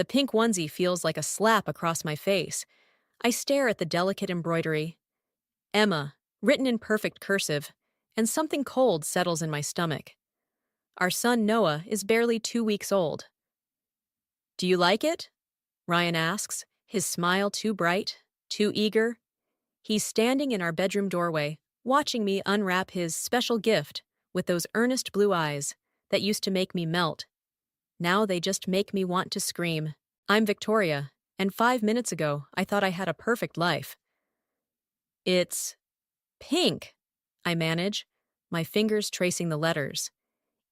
The pink onesie feels like a slap across my face. I stare at the delicate embroidery. Emma, written in perfect cursive, and something cold settles in my stomach. Our son Noah is barely 2 weeks old. Do you like it? Ryan asks, his smile too bright, too eager. He's standing in our bedroom doorway, watching me unwrap his special gift with those earnest blue eyes that used to make me melt. Now they just make me want to scream. I'm Victoria, and 5 minutes ago I thought I had a perfect life. It's pink, I manage, my fingers tracing the letters.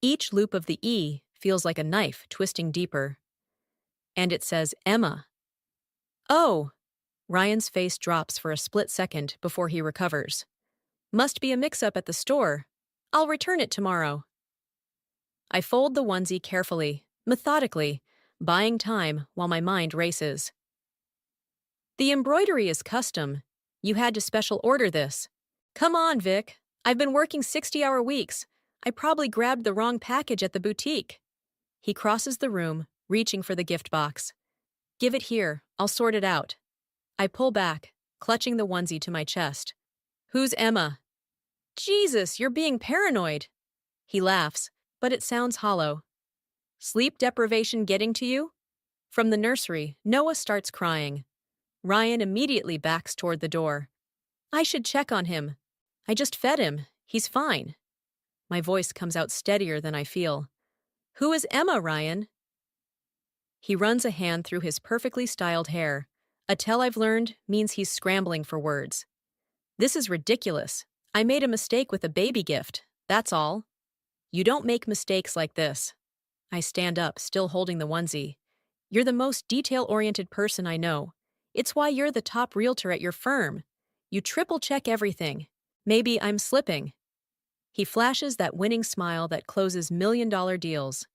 Each loop of the E feels like a knife twisting deeper. And it says Emma. Oh! Ryan's face drops for a split second before he recovers. Must be a mix-up at the store. I'll return it tomorrow. I fold the onesie carefully, methodically, buying time while my mind races. The embroidery is custom. You had to special order this. Come on, Vic. I've been working 60-hour weeks. I probably grabbed the wrong package at the boutique. He crosses the room, reaching for the gift box. Give it here. I'll sort it out. I pull back, clutching the onesie to my chest. Who's Emma? Jesus, you're being paranoid. He laughs, but it sounds hollow. Sleep deprivation getting to you? From the nursery, Noah starts crying. Ryan immediately backs toward the door. I should check on him. I just fed him. He's fine. My voice comes out steadier than I feel. Who is Emma, Ryan? He runs a hand through his perfectly styled hair. A tell I've learned means he's scrambling for words. This is ridiculous. I made a mistake with a baby gift. That's all. You don't make mistakes like this. I stand up, still holding the onesie. You're the most detail-oriented person I know. It's why you're the top realtor at your firm. You triple-check everything. Maybe I'm slipping. He flashes that winning smile that closes million-dollar deals.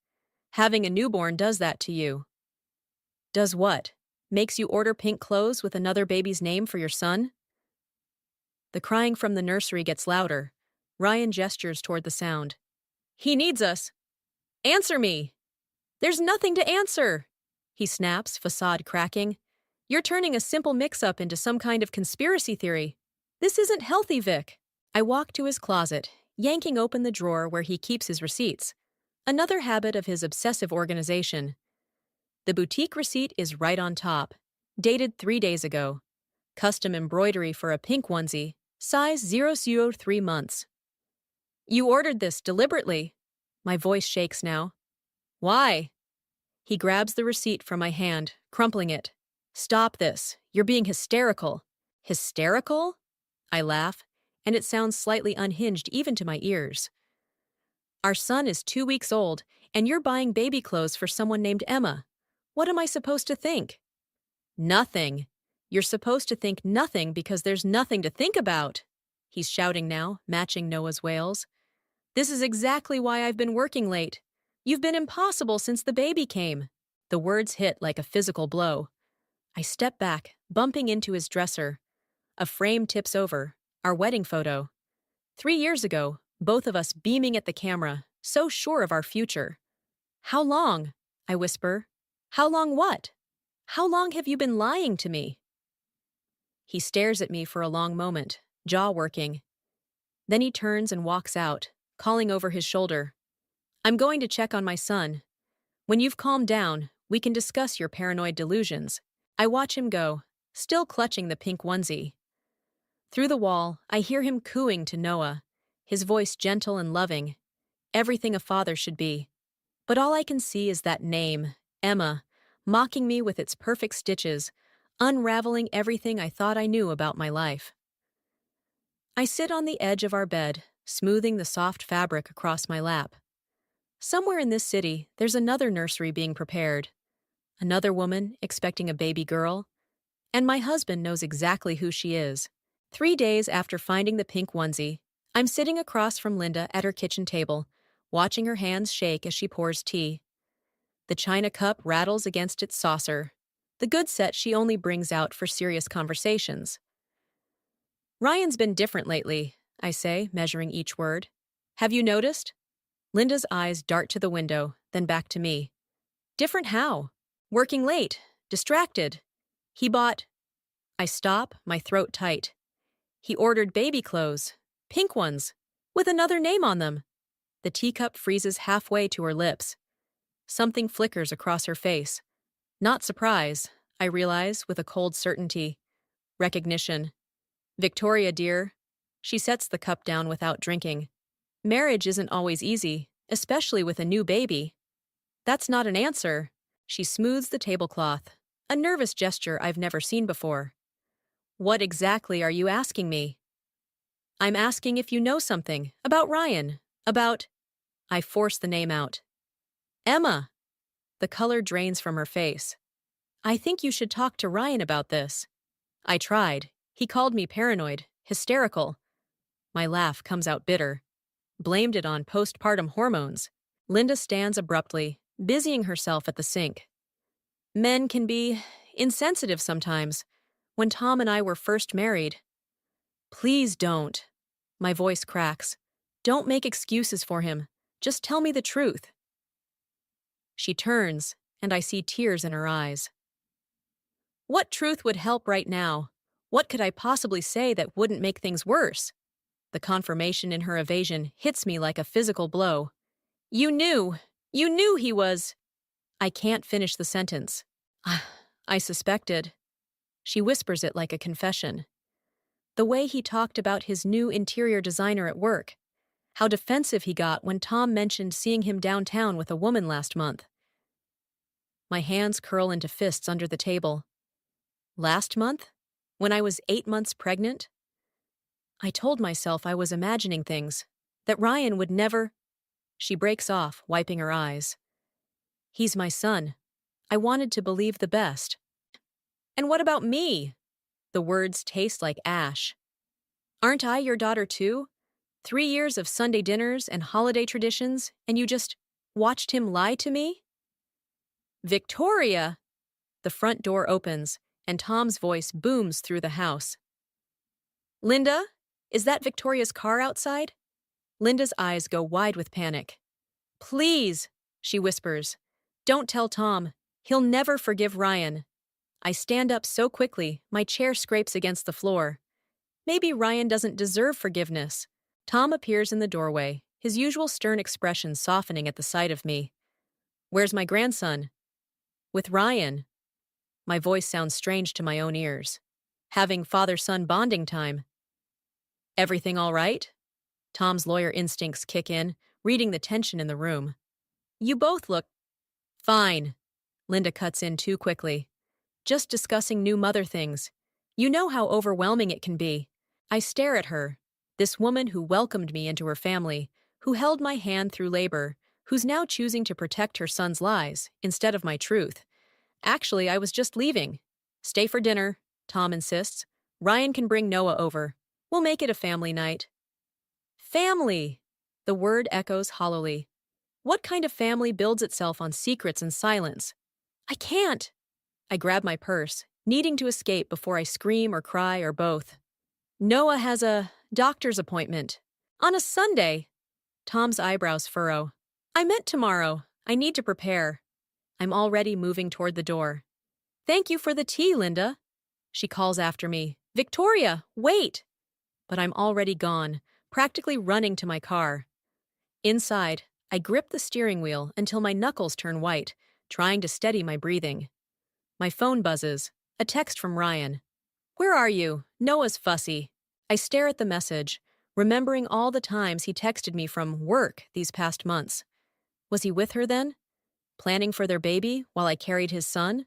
Having a newborn does that to you. Does what? Makes you order pink clothes with another baby's name for your son? The crying from the nursery gets louder. Ryan gestures toward the sound. He needs us. Answer me! There's nothing to answer! He snaps, facade cracking. You're turning a simple mix-up into some kind of conspiracy theory. This isn't healthy, Vic. I walk to his closet, yanking open the drawer where he keeps his receipts. Another habit of his obsessive organization. The boutique receipt is right on top, dated 3 days ago. Custom embroidery for a pink onesie, size 003 months. You ordered this deliberately. My voice shakes now. Why? He grabs the receipt from my hand, crumpling it. Stop this. You're being hysterical. Hysterical? I laugh, and it sounds slightly unhinged even to my ears. Our son is 2 weeks old, and you're buying baby clothes for someone named Emma. What am I supposed to think? Nothing. You're supposed to think nothing because there's nothing to think about. He's shouting now, matching Noah's wails. This is exactly why I've been working late. You've been impossible since the baby came. The words hit like a physical blow. I step back, bumping into his dresser. A frame tips over, our wedding photo. 3 years ago, both of us beaming at the camera, so sure of our future. How long? I whisper. How long what? How long have you been lying to me? He stares at me for a long moment, jaw working. Then he turns and walks out, calling over his shoulder. I'm going to check on my son. When you've calmed down, we can discuss your paranoid delusions. I watch him go, still clutching the pink onesie. Through the wall, I hear him cooing to Noah, his voice gentle and loving, everything a father should be. But all I can see is that name, Emma, mocking me with its perfect stitches, unraveling everything I thought I knew about my life. I sit on the edge of our bed, smoothing the soft fabric across my lap. Somewhere in this city, there's another nursery being prepared. Another woman expecting a baby girl. And my husband knows exactly who she is. 3 days after finding the pink onesie, I'm sitting across from Linda at her kitchen table, watching her hands shake as she pours tea. The china cup rattles against its saucer, the good set she only brings out for serious conversations. Ryan's been different lately, I say, measuring each word. Have you noticed? Linda's eyes dart to the window, then back to me. Different how? Working late. Distracted. He bought. I stop, my throat tight. He ordered baby clothes. Pink ones. With another name on them. The teacup freezes halfway to her lips. Something flickers across her face. Not surprise, I realize with a cold certainty. Recognition. Victoria, dear. She sets the cup down without drinking. Marriage isn't always easy, especially with a new baby. That's not an answer. She smooths the tablecloth, a nervous gesture I've never seen before. What exactly are you asking me? I'm asking if you know something about Ryan, about. I force the name out. Emma. The color drains from her face. I think you should talk to Ryan about this. I tried. He called me paranoid, hysterical. My laugh comes out bitter. Blamed it on postpartum hormones. Linda stands abruptly, busying herself at the sink. Men can be insensitive sometimes. When Tom and I were first married. Please don't. My voice cracks. Don't make excuses for him. Just tell me the truth. She turns, and I see tears in her eyes. What truth would help right now? What could I possibly say that wouldn't make things worse? The confirmation in her evasion hits me like a physical blow. You knew he was. I can't finish the sentence. I suspected. She whispers it like a confession. The way he talked about his new interior designer at work. How defensive he got when Tom mentioned seeing him downtown with a woman last month. My hands curl into fists under the table. Last month? When I was 8 months pregnant? I told myself I was imagining things, that Ryan would never. She breaks off, wiping her eyes. He's my son. I wanted to believe the best. And what about me? The words taste like ash. Aren't I your daughter too? 3 years of Sunday dinners and holiday traditions, and you just watched him lie to me? Victoria! The front door opens, and Tom's voice booms through the house. Linda, is that Victoria's car outside? Linda's eyes go wide with panic. Please, she whispers. Don't tell Tom. He'll never forgive Ryan. I stand up so quickly, my chair scrapes against the floor. Maybe Ryan doesn't deserve forgiveness. Tom appears in the doorway, his usual stern expression softening at the sight of me. Where's my grandson? With Ryan. My voice sounds strange to my own ears. Having father-son bonding time. Everything all right? Tom's lawyer instincts kick in, reading the tension in the room. You both look. Fine. Linda cuts in too quickly. Just discussing new mother things. You know how overwhelming it can be. I stare at her, this woman who welcomed me into her family, who held my hand through labor, who's now choosing to protect her son's lies instead of my truth. Actually, I was just leaving. Stay for dinner, Tom insists. Ryan can bring Noah over. We'll make it a family night. Family! The word echoes hollowly. What kind of family builds itself on secrets and silence? I can't! I grab my purse, needing to escape before I scream or cry or both. Noah has a doctor's appointment. On a Sunday. Tom's eyebrows furrow. I meant tomorrow. I need to prepare. I'm already moving toward the door. Thank you for the tea, Linda. She calls after me. Victoria, wait! But I'm already gone, practically running to my car. Inside, I grip the steering wheel until my knuckles turn white, trying to steady my breathing. My phone buzzes. A text from Ryan. Where are you? Noah's fussy. I stare at the message, remembering all the times he texted me from work these past months. Was he with her then? Planning for their baby while I carried his son?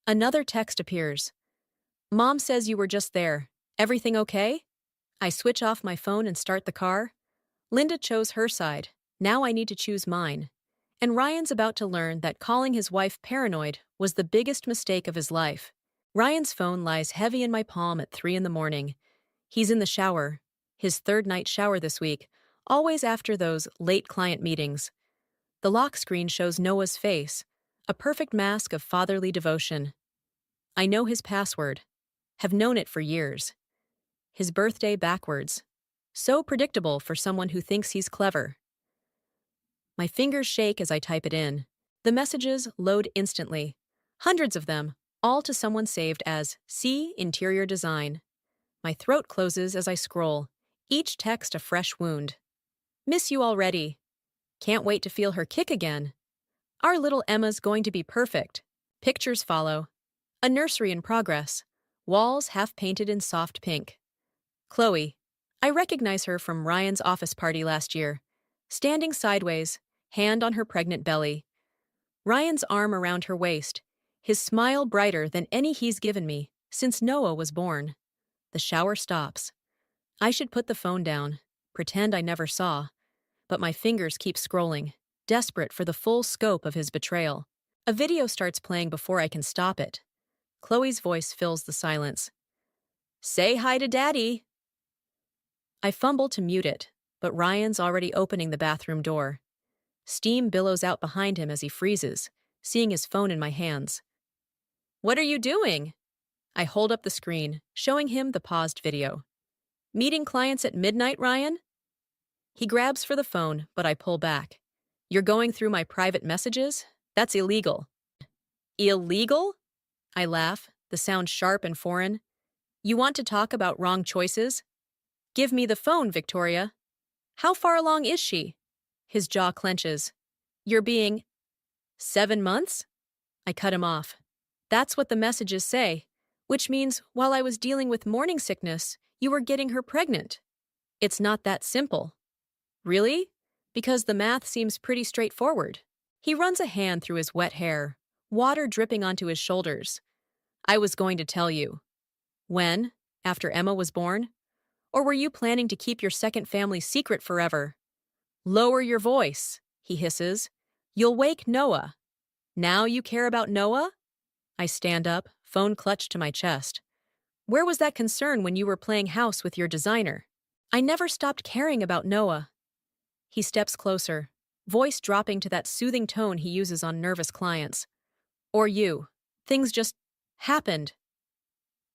Another text appears. Mom says you were just there. Everything okay? I switch off my phone and start the car. Linda chose her side. Now I need to choose mine. And Ryan's about to learn that calling his wife paranoid was the biggest mistake of his life. Ryan's phone lies heavy in my palm at 3 a.m. He's in the shower. His third night shower this week, always after those late client meetings. The lock screen shows Noah's face, a perfect mask of fatherly devotion. I know his password. Have known it for years. His birthday backwards. So predictable for someone who thinks he's clever. My fingers shake as I type it in. The messages load instantly. Hundreds of them, all to someone saved as C Interior Design. My throat closes as I scroll, each text a fresh wound. Miss you already. Can't wait to feel her kick again. Our little Emma's going to be perfect. Pictures follow. A nursery in progress. Walls half painted in soft pink. Chloe. I recognize her from Ryan's office party last year. Standing sideways, hand on her pregnant belly. Ryan's arm around her waist, his smile brighter than any he's given me since Noah was born. The shower stops. I should put the phone down, pretend I never saw. But my fingers keep scrolling, desperate for the full scope of his betrayal. A video starts playing before I can stop it. Chloe's voice fills the silence. Say hi to Daddy. I fumble to mute it, but Ryan's already opening the bathroom door. Steam billows out behind him as he freezes, seeing his phone in my hands. What are you doing? I hold up the screen, showing him the paused video. Meeting clients at midnight, Ryan? He grabs for the phone, but I pull back. You're going through my private messages? That's illegal. Illegal? I laugh, the sound sharp and foreign. You want to talk about wrong choices? Give me the phone, Victoria. How far along is she? His jaw clenches. You're being 7 months? I cut him off. That's what the messages say, which means while I was dealing with morning sickness, you were getting her pregnant. It's not that simple. Really? Because the math seems pretty straightforward. He runs a hand through his wet hair, water dripping onto his shoulders. I was going to tell you. When? After Emma was born? Or were you planning to keep your second family secret forever? Lower your voice, he hisses. You'll wake Noah. Now you care about Noah? I stand up, phone clutched to my chest. Where was that concern when you were playing house with your designer? I never stopped caring about Noah. He steps closer, voice dropping to that soothing tone he uses on nervous clients. Or you. Things just happened.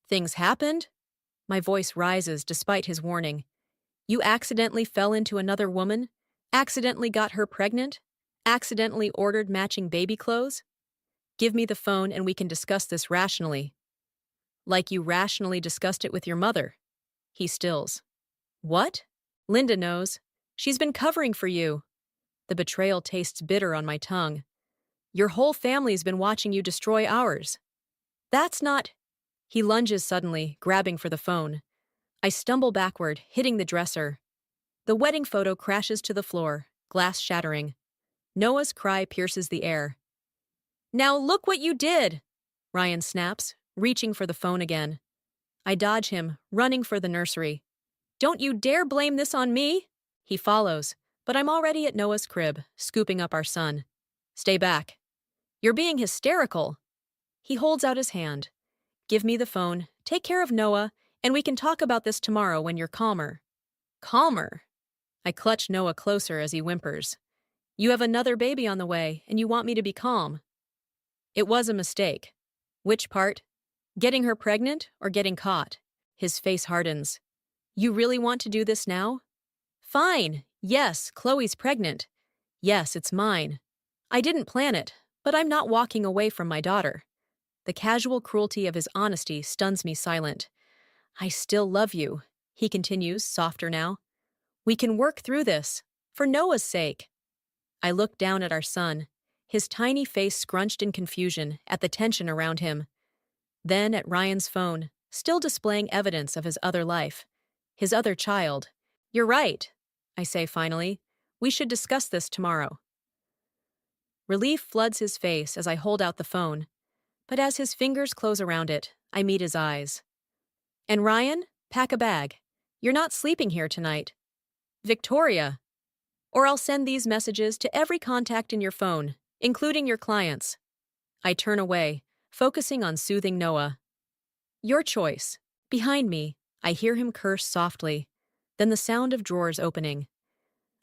Things happened? My voice rises despite his warning. You accidentally fell into another woman? Accidentally got her pregnant? Accidentally ordered matching baby clothes? Give me the phone and we can discuss this rationally. Like you rationally discussed it with your mother. He stills. What? Linda knows. She's been covering for you. The betrayal tastes bitter on my tongue. Your whole family's been watching you destroy ours. That's not... He lunges suddenly, grabbing for the phone. I stumble backward, hitting the dresser. The wedding photo crashes to the floor, glass shattering. Noah's cry pierces the air. Now look what you did! Ryan snaps, reaching for the phone again. I dodge him, running for the nursery. Don't you dare blame this on me! He follows, but I'm already at Noah's crib, scooping up our son. Stay back. You're being hysterical. He holds out his hand. Give me the phone, take care of Noah, and we can talk about this tomorrow when you're calmer. Calmer? I clutch Noah closer as he whimpers. You have another baby on the way, and you want me to be calm. It was a mistake. Which part? Getting her pregnant or getting caught? His face hardens. You really want to do this now? Fine. Yes, Chloe's pregnant. Yes, it's mine. I didn't plan it, but I'm not walking away from my daughter. The casual cruelty of his honesty stuns me silent. I still love you, he continues, softer now. We can work through this, for Noah's sake. I look down at our son, his tiny face scrunched in confusion at the tension around him. Then at Ryan's phone, still displaying evidence of his other life, his other child. You're right, I say finally. We should discuss this tomorrow. Relief floods his face as I hold out the phone, but as his fingers close around it, I meet his eyes. And Ryan, pack a bag. You're not sleeping here tonight. Victoria. Or I'll send these messages to every contact in your phone, including your clients. I turn away, focusing on soothing Noah. Your choice. Behind me, I hear him curse softly, then the sound of drawers opening.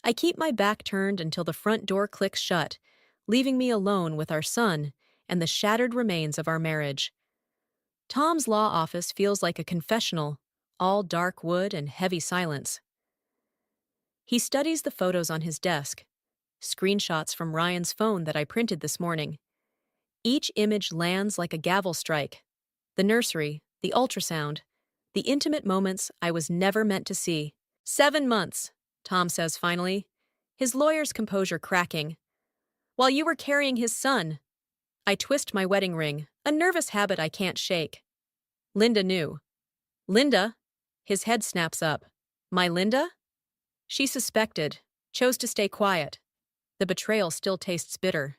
I keep my back turned until the front door clicks shut, leaving me alone with our son and the shattered remains of our marriage. Tom's law office feels like a confessional, all dark wood and heavy silence. He studies the photos on his desk, screenshots from Ryan's phone that I printed this morning. Each image lands like a gavel strike. The nursery, the ultrasound, the intimate moments I was never meant to see. 7 months, Tom says finally, his lawyer's composure cracking. While you were carrying his son. I twist my wedding ring, a nervous habit I can't shake. Linda knew. Linda? His head snaps up. My Linda? She suspected, chose to stay quiet. The betrayal still tastes bitter.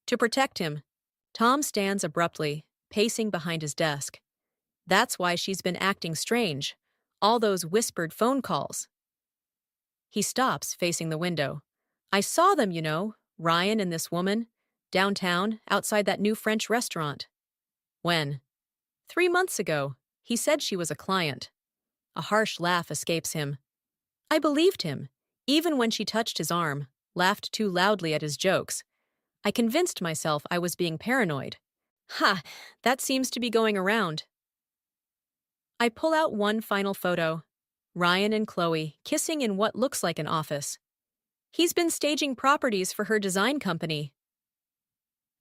To protect him, Tom stands abruptly, pacing behind his desk. That's why she's been acting strange. All those whispered phone calls. He stops, facing the window. I saw them, Ryan and this woman, downtown, outside that new French restaurant. When? 3 months ago. He said she was a client. A harsh laugh escapes him. I believed him, even when she touched his arm, laughed too loudly at his jokes. I convinced myself I was being paranoid. Ha! That seems to be going around. I pull out one final photo. Ryan and Chloe kissing in what looks like an office. He's been staging properties for her design company.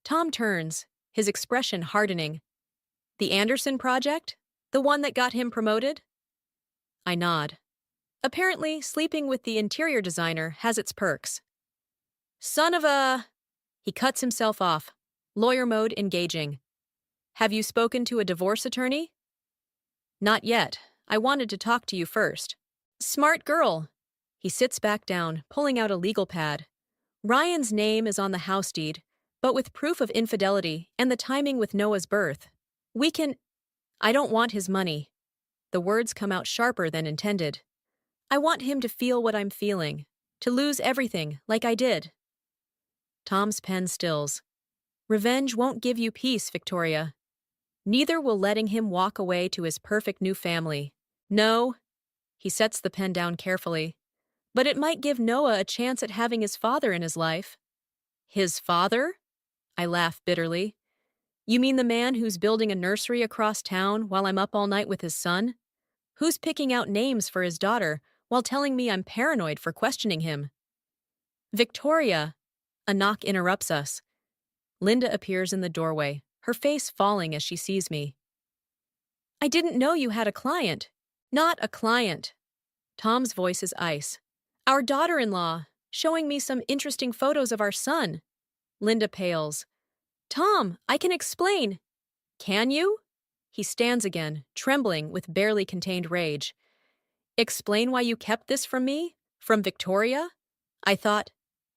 Tom turns, his expression hardening. The Anderson project? The one that got him promoted? I nod. Apparently, sleeping with the interior designer has its perks. Son of a... He cuts himself off, lawyer mode engaging. Have you spoken to a divorce attorney? Not yet. I wanted to talk to you first. Smart girl. He sits back down, pulling out a legal pad. Ryan's name is on the house deed, but with proof of infidelity and the timing with Noah's birth. We can... I don't want his money. The words come out sharper than intended. I want him to feel what I'm feeling, to lose everything like I did. Tom's pen stills. Revenge won't give you peace, Victoria. Neither will letting him walk away to his perfect new family. No. He sets the pen down carefully. But it might give Noah a chance at having his father in his life. His father? I laugh bitterly. You mean the man who's building a nursery across town while I'm up all night with his son? Who's picking out names for his daughter while telling me I'm paranoid for questioning him? Victoria! A knock interrupts us. Linda appears in the doorway, her face falling as she sees me. I didn't know you had a client. Not a client. Tom's voice is ice. Our daughter-in-law, showing me some interesting photos of our son. Linda pales. Tom, I can explain. Can you? He stands again, trembling with barely contained rage. Explain why you kept this from me? From Victoria? I thought...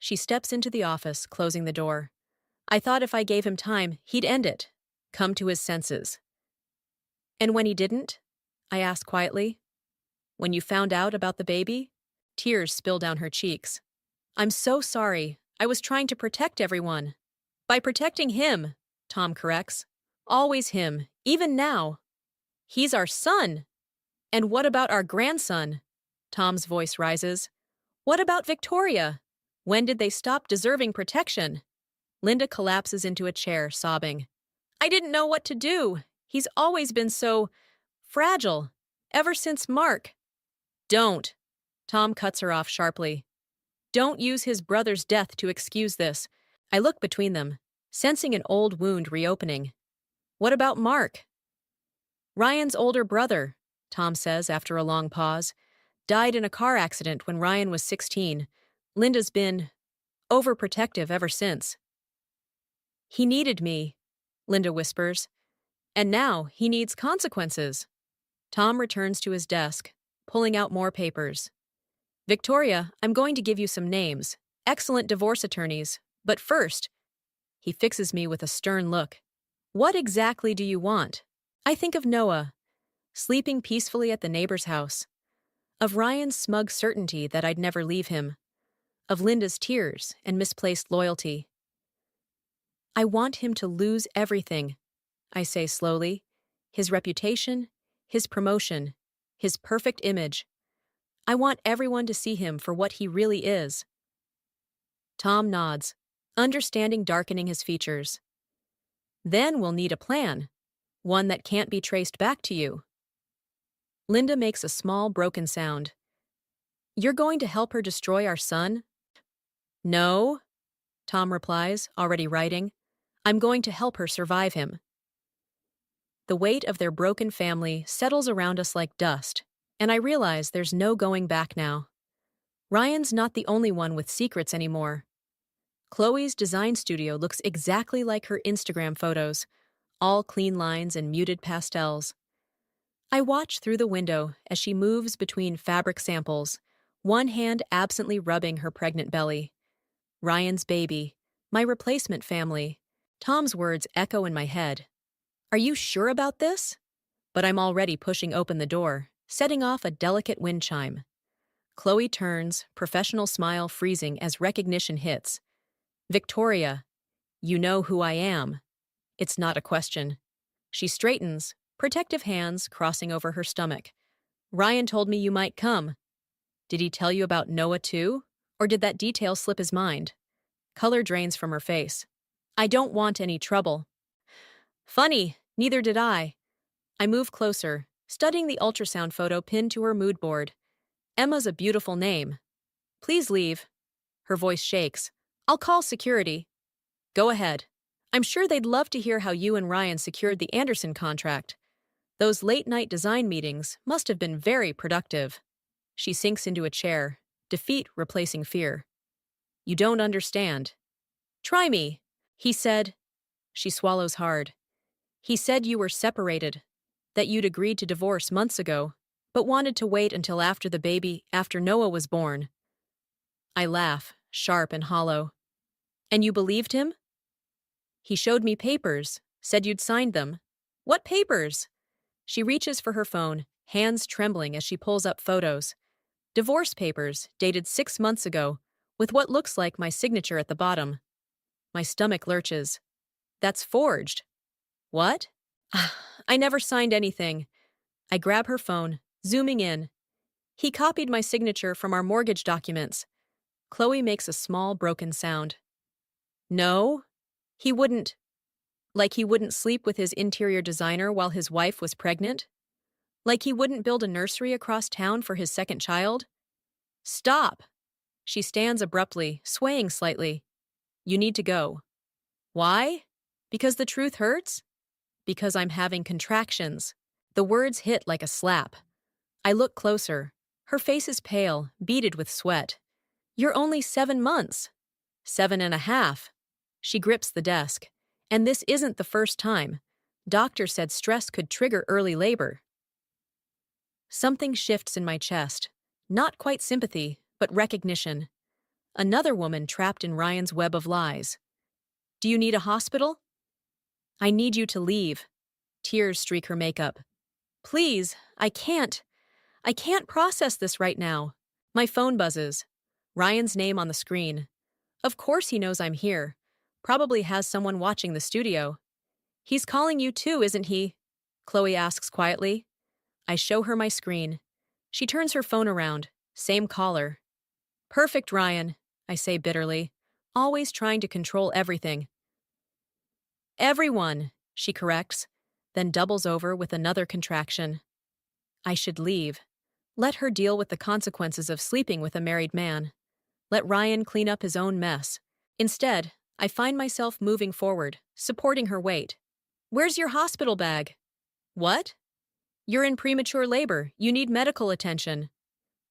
She steps into the office, closing the door. I thought if I gave him time, he'd end it, come to his senses. And when he didn't? I ask quietly. When you found out about the baby? Tears spill down her cheeks. I'm so sorry. I was trying to protect everyone. By protecting him, Tom corrects. Always him, even now. He's our son. And what about our grandson? Tom's voice rises. What about Victoria? When did they stop deserving protection? Linda collapses into a chair, sobbing. I didn't know what to do. He's always been so fragile, ever since Mark. Don't. Tom cuts her off sharply. Don't use his brother's death to excuse this. I look between them, sensing an old wound reopening. What about Mark? Ryan's older brother, Tom says after a long pause, died in a car accident when Ryan was 16. Linda's been overprotective ever since. He needed me, Linda whispers. And now he needs consequences. Tom returns to his desk, pulling out more papers. Victoria, I'm going to give you some names. Excellent divorce attorneys. But first, he fixes me with a stern look. What exactly do you want? I think of Noah, sleeping peacefully at the neighbor's house. Of Ryan's smug certainty that I'd never leave him. Of Linda's tears and misplaced loyalty. I want him to lose everything, I say slowly. His reputation, his promotion, his perfect image. I want everyone to see him for what he really is. Tom nods, understanding darkening his features. Then we'll need a plan, one that can't be traced back to you. Linda makes a small, broken sound. You're going to help her destroy our son? No, Tom replies, already writing. I'm going to help her survive him. The weight of their broken family settles around us like dust, and I realize there's no going back now. Ryan's not the only one with secrets anymore. Chloe's design studio looks exactly like her Instagram photos, all clean lines and muted pastels. I watch through the window as she moves between fabric samples, one hand absently rubbing her pregnant belly. Ryan's baby, my replacement family. Tom's words echo in my head. Are you sure about this? But I'm already pushing open the door, setting off a delicate wind chime. Chloe turns, professional smile freezing as recognition hits. Victoria, you know who I am. It's not a question. She straightens, protective hands crossing over her stomach. Ryan told me you might come. Did he tell you about Noah too? Or did that detail slip his mind? Color drains from her face. I don't want any trouble. Funny, neither did I. I move closer, studying the ultrasound photo pinned to her mood board. Emma's a beautiful name. Please leave. Her voice shakes. I'll call security. Go ahead. I'm sure they'd love to hear how you and Ryan secured the Anderson contract. Those late-night design meetings must have been very productive. She sinks into a chair, defeat replacing fear. You don't understand. Try me, he said. She swallows hard. He said you were separated, that you'd agreed to divorce months ago, but wanted to wait until after the baby, after Noah was born. I laugh, sharp and hollow. And you believed him? He showed me papers, said you'd signed them. What papers? She reaches for her phone, hands trembling as she pulls up photos. Divorce papers, dated 6 months ago, with what looks like my signature at the bottom. My stomach lurches. That's forged. What? I never signed anything. I grab her phone, zooming in. He copied my signature from our mortgage documents. Chloe makes a small, broken sound. No, he wouldn't. Like he wouldn't sleep with his interior designer while his wife was pregnant? Like he wouldn't build a nursery across town for his second child? Stop! She stands abruptly, swaying slightly. You need to go. Why? Because the truth hurts? Because I'm having contractions. The words hit like a slap. I look closer. Her face is pale, beaded with sweat. You're only 7 months. 7.5. She grips the desk. And this isn't the first time. Doctor said stress could trigger early labor. Something shifts in my chest. Not quite sympathy, but recognition. Another woman trapped in Ryan's web of lies. Do you need a hospital? I need you to leave. Tears streak her makeup. Please, I can't. I can't process this right now. My phone buzzes. Ryan's name on the screen. Of course he knows I'm here. Probably has someone watching the studio. He's calling you too, isn't he? Chloe asks quietly. I show her my screen. She turns her phone around. Same caller. Perfect, Ryan, I say bitterly, always trying to control everything. Everyone, she corrects, then doubles over with another contraction. I should leave. Let her deal with the consequences of sleeping with a married man. Let Ryan clean up his own mess. Instead, I find myself moving forward, supporting her weight. Where's your hospital bag? What? You're in premature labor. You need medical attention.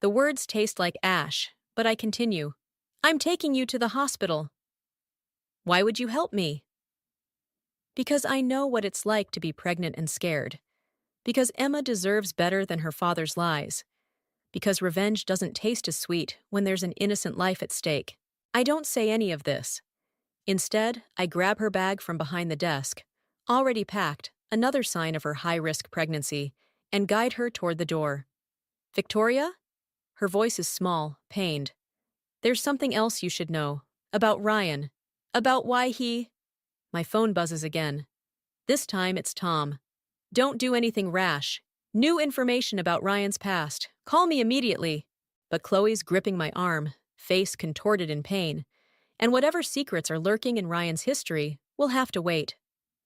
The words taste like ash, but I continue. I'm taking you to the hospital. Why would you help me? Because I know what it's like to be pregnant and scared. Because Emma deserves better than her father's lies. Because revenge doesn't taste as sweet when there's an innocent life at stake. I don't say any of this. Instead, I grab her bag from behind the desk, already packed, another sign of her high-risk pregnancy, and guide her toward the door. Victoria? Her voice is small, pained. There's something else you should know. About Ryan. About why he… My phone buzzes again. This time it's Tom. Don't do anything rash. New information about Ryan's past. Call me immediately. But Chloe's gripping my arm, face contorted in pain. And whatever secrets are lurking in Ryan's history will have to wait.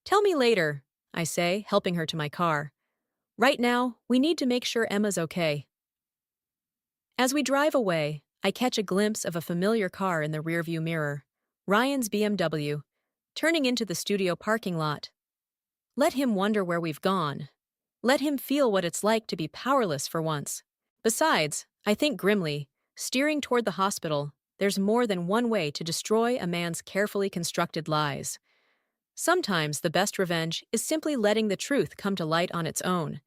Tell me later, I say, helping her to my car. Right now, we need to make sure Emma's okay. As we drive away, I catch a glimpse of a familiar car in the rearview mirror. Ryan's BMW. turning into the studio parking lot. Let him wonder where we've gone. Let him feel what it's like to be powerless for once. Besides, I think grimly, steering toward the hospital, there's more than one way to destroy a man's carefully constructed lies. Sometimes the best revenge is simply letting the truth come to light on its own.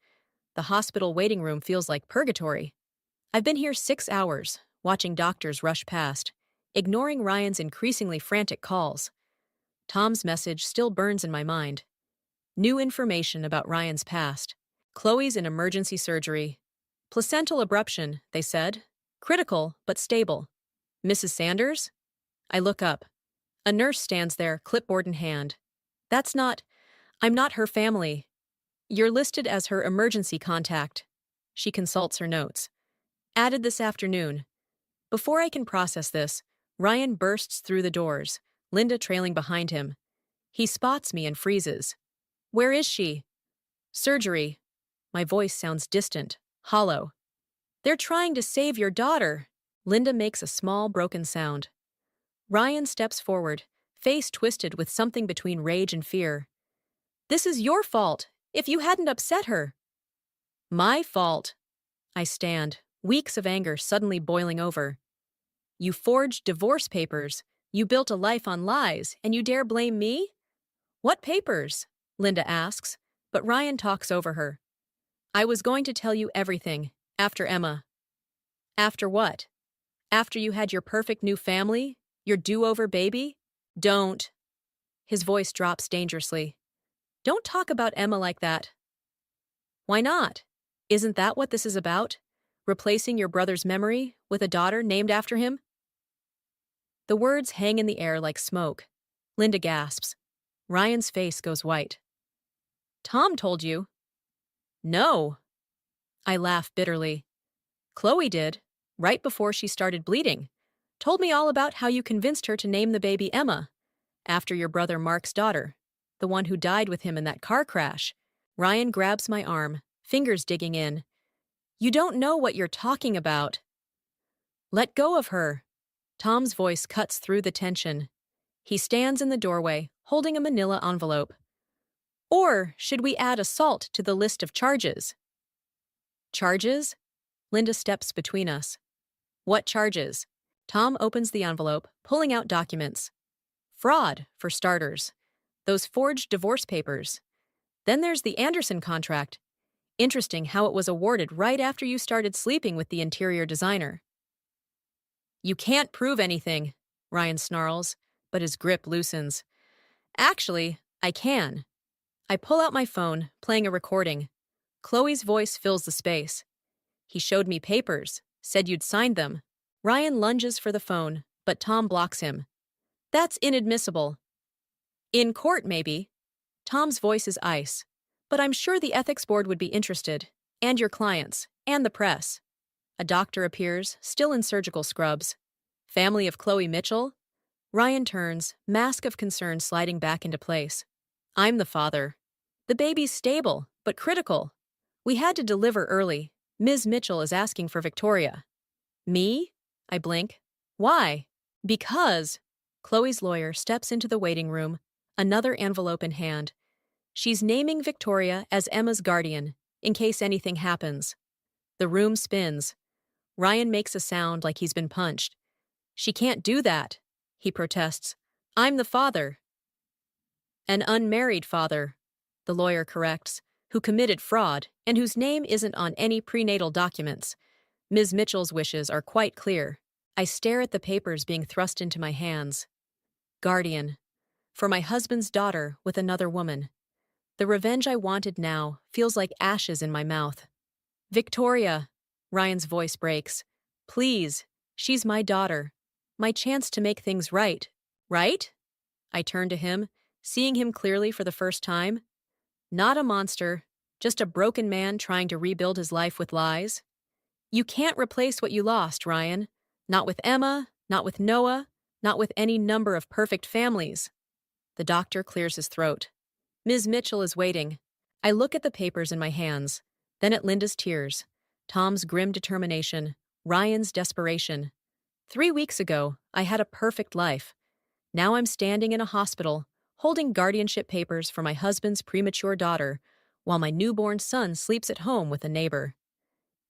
The hospital waiting room feels like purgatory. I've been here 6 hours, watching doctors rush past, ignoring Ryan's increasingly frantic calls. Tom's message still burns in my mind. New information about Ryan's past. Chloe's in emergency surgery. Placental abruption, they said. Critical, but stable. Mrs. Sanders? I look up. A nurse stands there, clipboard in hand. I'm not her family. You're listed as her emergency contact. She consults her notes. Added this afternoon. Before I can process this, Ryan bursts through the doors, Linda trailing behind him. He spots me and freezes. Where is she? Surgery. My voice sounds distant, hollow. They're trying to save your daughter. Linda makes a small, broken sound. Ryan steps forward, face twisted with something between rage and fear. This is your fault, if you hadn't upset her. My fault. I stand, weeks of anger suddenly boiling over. You forged divorce papers, you built a life on lies, and you dare blame me? What papers? Linda asks, but Ryan talks over her. I was going to tell you everything, after Emma. After what? After you had your perfect new family? Your do-over baby? Don't. His voice drops dangerously. Don't talk about Emma like that. Why not? Isn't that what this is about? Replacing your brother's memory with a daughter named after him? The words hang in the air like smoke. Linda gasps. Ryan's face goes white. Tom told you. No. I laugh bitterly. Chloe did, right before she started bleeding. Told me all about how you convinced her to name the baby Emma, after your brother Mark's daughter, the one who died with him in that car crash. Ryan grabs my arm, fingers digging in. You don't know what you're talking about. Let go of her. Tom's voice cuts through the tension. He stands in the doorway, holding a manila envelope. Or should we add assault to the list of charges? Charges? Linda steps between us. What charges? Tom opens the envelope, pulling out documents. Fraud, for starters. Those forged divorce papers. Then there's the Anderson contract. Interesting how it was awarded right after you started sleeping with the interior designer. You can't prove anything, Ryan snarls, but his grip loosens. Actually, I can. I pull out my phone, playing a recording. Chloe's voice fills the space. He showed me papers, said you'd signed them. Ryan lunges for the phone, but Tom blocks him. That's inadmissible. In court, maybe. Tom's voice is ice. But I'm sure the ethics board would be interested, and your clients, and the press. A doctor appears, still in surgical scrubs. Family of Chloe Mitchell? Ryan turns, mask of concern sliding back into place. I'm the father. The baby's stable, but critical. We had to deliver early. Ms. Mitchell is asking for Victoria. Me? I blink. Why? Because. Chloe's lawyer steps into the waiting room, another envelope in hand. She's naming Victoria as Emma's guardian, in case anything happens. The room spins. Ryan makes a sound like he's been punched. She can't do that, he protests. I'm the father. An unmarried father, the lawyer corrects, who committed fraud and whose name isn't on any prenatal documents. Ms. Mitchell's wishes are quite clear. I stare at the papers being thrust into my hands. Guardian. For my husband's daughter with another woman. The revenge I wanted now feels like ashes in my mouth. Victoria, Ryan's voice breaks. Please, she's my daughter. My chance to make things right. Right? I turn to him, seeing him clearly for the first time. Not a monster, just a broken man trying to rebuild his life with lies. You can't replace what you lost, Ryan. Not with Emma, not with Noah, not with any number of perfect families. The doctor clears his throat. Ms. Mitchell is waiting. I look at the papers in my hands, then at Linda's tears, Tom's grim determination, Ryan's desperation. 3 weeks ago, I had a perfect life. Now I'm standing in a hospital, holding guardianship papers for my husband's premature daughter, while my newborn son sleeps at home with a neighbor.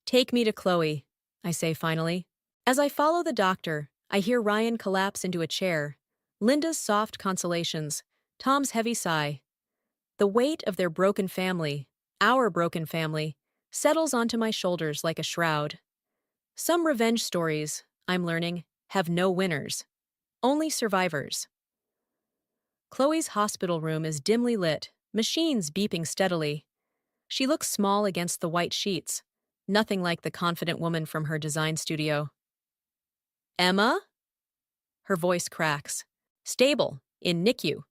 Take me to Chloe, I say finally. As I follow the doctor, I hear Ryan collapse into a chair, Linda's soft consolations, Tom's heavy sigh. The weight of their broken family, our broken family, settles onto my shoulders like a shroud. Some revenge stories, I'm learning, have no winners, only survivors. Chloe's hospital room is dimly lit, machines beeping steadily. She looks small against the white sheets, nothing like the confident woman from her design studio. Emma? Her voice cracks. Stable, in NICU.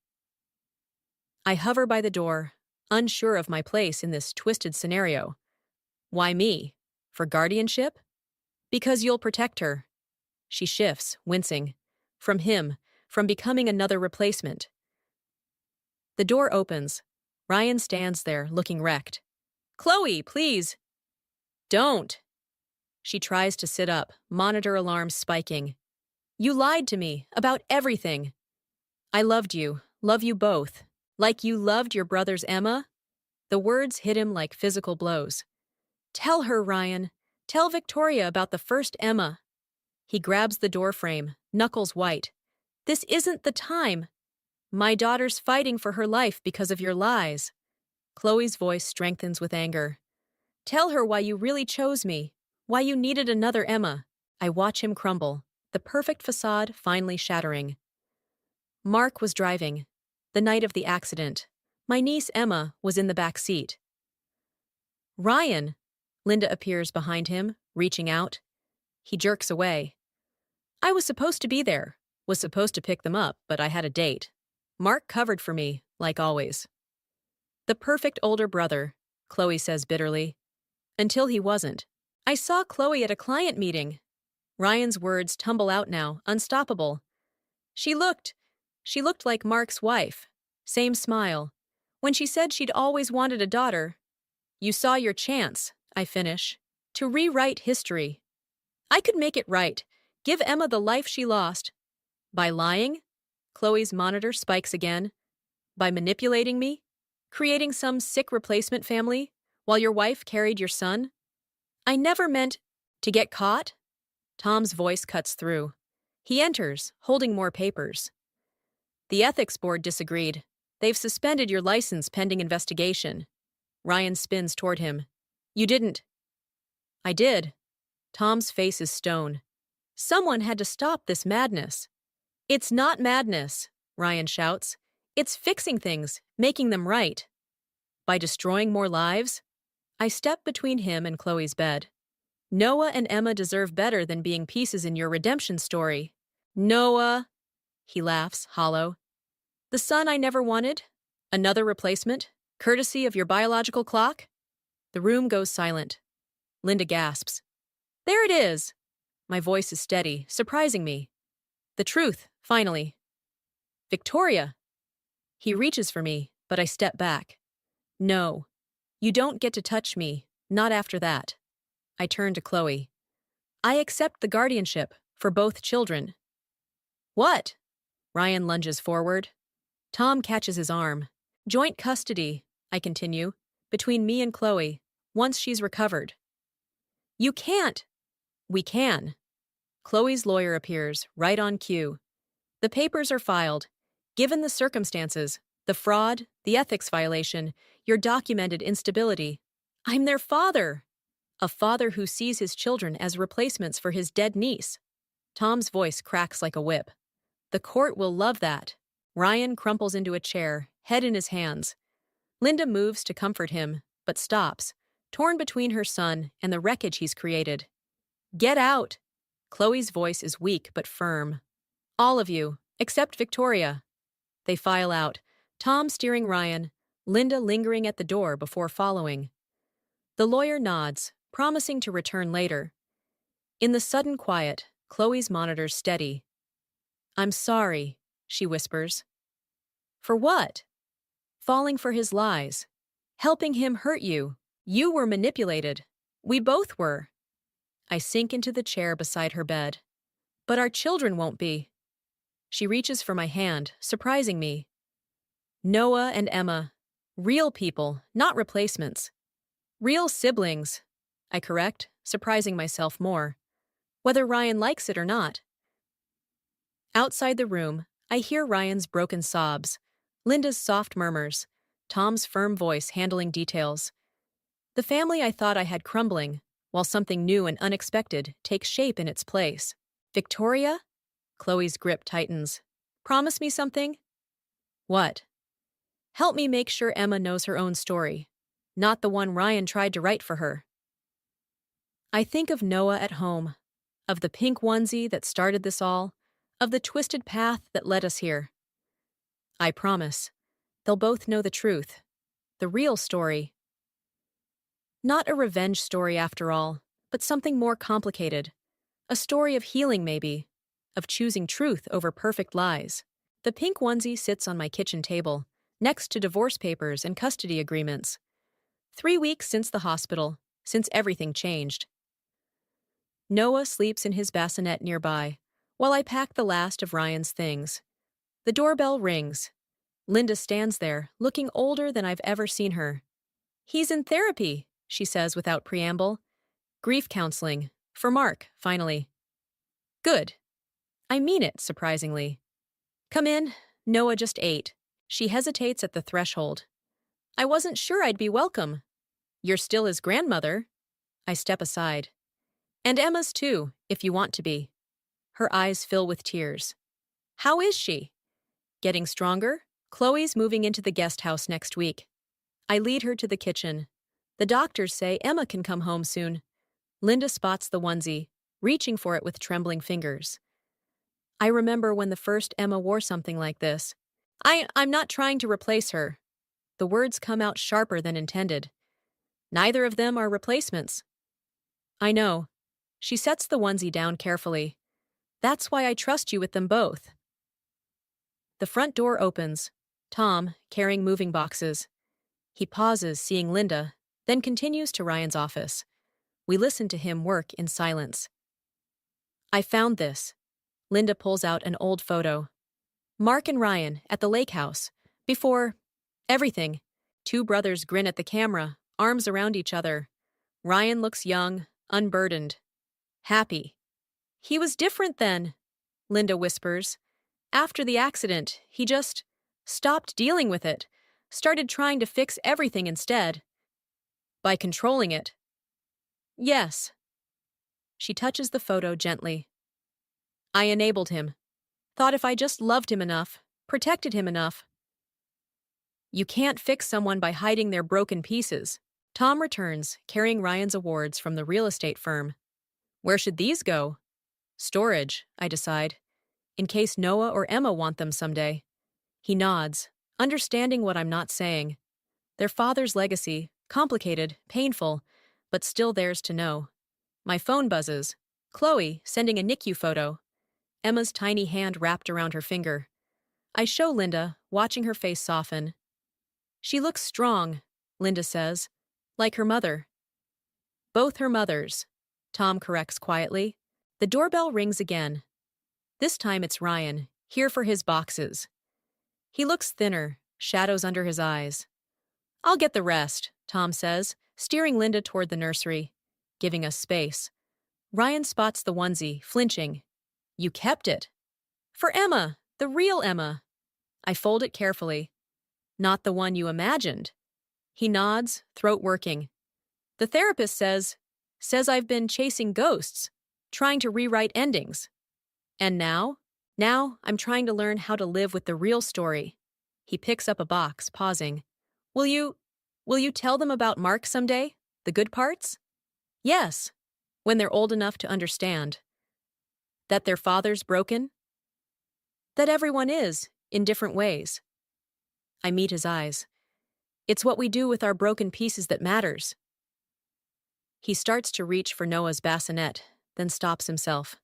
I hover by the door, unsure of my place in this twisted scenario. Why me? For guardianship? Because you'll protect her. She shifts, wincing. From him, from becoming another replacement. The door opens. Ryan stands there, looking wrecked. Chloe, please! Don't! She tries to sit up, monitor alarms spiking. You lied to me, about everything. I loved you, love you both. Like you loved your brothers Emma? The words hit him like physical blows. Tell her, Ryan. Tell Victoria about the first Emma. He grabs the doorframe, knuckles white. This isn't the time. My daughter's fighting for her life because of your lies. Chloe's voice strengthens with anger. Tell her why you really chose me, why you needed another Emma. I watch him crumble, the perfect facade finally shattering. Mark was driving. The night of the accident. My niece Emma was in the back seat. Ryan! Linda appears behind him, reaching out. He jerks away. I was supposed to be there, was supposed to pick them up, but I had a date. Mark covered for me, like always. The perfect older brother, Chloe says bitterly. Until he wasn't. I saw Chloe at a client meeting. Ryan's words tumble out now, unstoppable. She looked like Mark's wife. Same smile. When she said she'd always wanted a daughter. You saw your chance, I finish. To rewrite history. I could make it right. Give Emma the life she lost. By lying? Chloe's monitor spikes again. By manipulating me? Creating some sick replacement family while your wife carried your son? I never meant to get caught. Tom's voice cuts through. He enters, holding more papers. The ethics board disagreed. They've suspended your license pending investigation. Ryan spins toward him. You didn't. I did. Tom's face is stone. Someone had to stop this madness. It's not madness, Ryan shouts. It's fixing things, making them right. By destroying more lives? I step between him and Chloe's bed. Noah and Emma deserve better than being pieces in your redemption story. Noah, he laughs, hollow. The son I never wanted? Another replacement? Courtesy of your biological clock? The room goes silent. Linda gasps. There it is! My voice is steady, surprising me. The truth, finally. Victoria! He reaches for me, but I step back. No. You don't get to touch me, not after that. I turn to Chloe. I accept the guardianship for both children. What? Ryan lunges forward. Tom catches his arm. Joint custody, I continue, between me and Chloe, once she's recovered. You can't. We can. Chloe's lawyer appears, right on cue. The papers are filed. Given the circumstances, the fraud, the ethics violation, your documented instability, I'm their father. A father who sees his children as replacements for his dead niece. Tom's voice cracks like a whip. The court will love that. Ryan crumples into a chair, head in his hands. Linda moves to comfort him, but stops, torn between her son and the wreckage he's created. Get out! Chloe's voice is weak but firm. All of you, except Victoria. They file out, Tom steering Ryan, Linda lingering at the door before following. The lawyer nods, promising to return later. In the sudden quiet, Chloe's monitors steady. I'm sorry, she whispers. For what? Falling for his lies. Helping him hurt you. You were manipulated. We both were. I sink into the chair beside her bed. But our children won't be. She reaches for my hand, surprising me. Noah and Emma. Real people, not replacements. Real siblings, I correct, surprising myself more. Whether Ryan likes it or not. Outside the room, I hear Ryan's broken sobs, Linda's soft murmurs, Tom's firm voice handling details. The family I thought I had crumbling, while something new and unexpected takes shape in its place. Victoria? Chloe's grip tightens. Promise me something? What? Help me make sure Emma knows her own story, not the one Ryan tried to write for her. I think of Noah at home, of the pink onesie that started this all, of the twisted path that led us here. I promise, they'll both know the truth, the real story. Not a revenge story after all, but something more complicated. A story of healing, maybe, of choosing truth over perfect lies. The pink onesie sits on my kitchen table, next to divorce papers and custody agreements. 3 weeks since the hospital, since everything changed. Noah sleeps in his bassinet nearby, while I pack the last of Ryan's things. The doorbell rings. Linda stands there, looking older than I've ever seen her. He's in therapy, she says without preamble. Grief counseling. For Mark, finally. Good. I mean it, surprisingly. Come in. Noah just ate. She hesitates at the threshold. I wasn't sure I'd be welcome. You're still his grandmother. I step aside. And Emma's too, if you want to be. Her eyes fill with tears. How is she? Getting stronger? Chloe's moving into the guest house next week. I lead her to the kitchen. The doctors say Emma can come home soon. Linda spots the onesie, reaching for it with trembling fingers. I remember when the first Emma wore something like this. I'm not trying to replace her. The words come out sharper than intended. Neither of them are replacements. I know. She sets the onesie down carefully. That's why I trust you with them both. The front door opens. Tom, carrying moving boxes. He pauses, seeing Linda, then continues to Ryan's office. We listen to him work in silence. I found this. Linda pulls out an old photo. Mark and Ryan at the lake house. Before everything. 2 brothers grin at the camera, arms around each other. Ryan looks young, unburdened, happy. He was different then, Linda whispers. After the accident, he just stopped dealing with it, started trying to fix everything instead. By controlling it. Yes. She touches the photo gently. I enabled him. Thought if I just loved him enough, protected him enough. You can't fix someone by hiding their broken pieces. Tom returns, carrying Ryan's awards from the real estate firm. Where should these go? Storage, I decide, in case Noah or Emma want them someday. He nods, understanding what I'm not saying. Their father's legacy, complicated, painful, but still theirs to know. My phone buzzes. Chloe, sending a NICU photo. Emma's tiny hand wrapped around her finger. I show Linda, watching her face soften. She looks strong, Linda says, like her mother. Both her mothers, Tom corrects quietly. The doorbell rings again. This time it's Ryan, here for his boxes. He looks thinner, shadows under his eyes. I'll get the rest, Tom says, steering Linda toward the nursery, giving us space. Ryan spots the onesie, flinching. You kept it. For Emma, the real Emma. I fold it carefully. Not the one you imagined. He nods, throat working. The therapist says I've been chasing ghosts, trying to rewrite endings. And now? Now I'm trying to learn how to live with the real story. He picks up a box, pausing. Will you tell them about Mark someday? The good parts? Yes, when they're old enough to understand. That their father's broken? That everyone is, in different ways. I meet his eyes. It's what we do with our broken pieces that matters. He starts to reach for Noah's bassinet, then stops himself.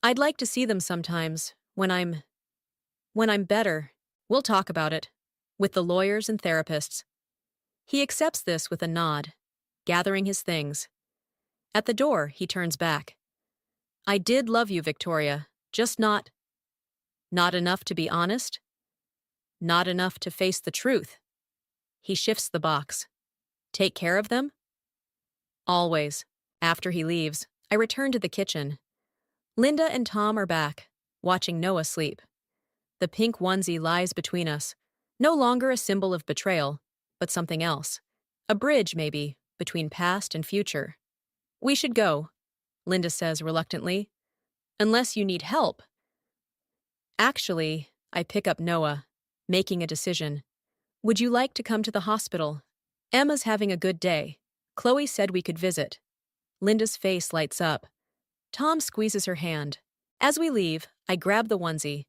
I'd like to see them sometimes, when I'm better. We'll talk about it, with the lawyers and therapists. He accepts this with a nod, gathering his things. At the door, he turns back. I did love you, Victoria, just not enough to be honest? Not enough to face the truth. He shifts the box. Take care of them? Always. After he leaves, I return to the kitchen. Linda and Tom are back, watching Noah sleep. The pink onesie lies between us, no longer a symbol of betrayal, but something else. A bridge, maybe, between past and future. We should go, Linda says reluctantly. Unless you need help. Actually, I pick up Noah, making a decision. Would you like to come to the hospital? Emma's having a good day. Chloe said we could visit. Linda's face lights up. Tom squeezes her hand. As we leave, I grab the onesie.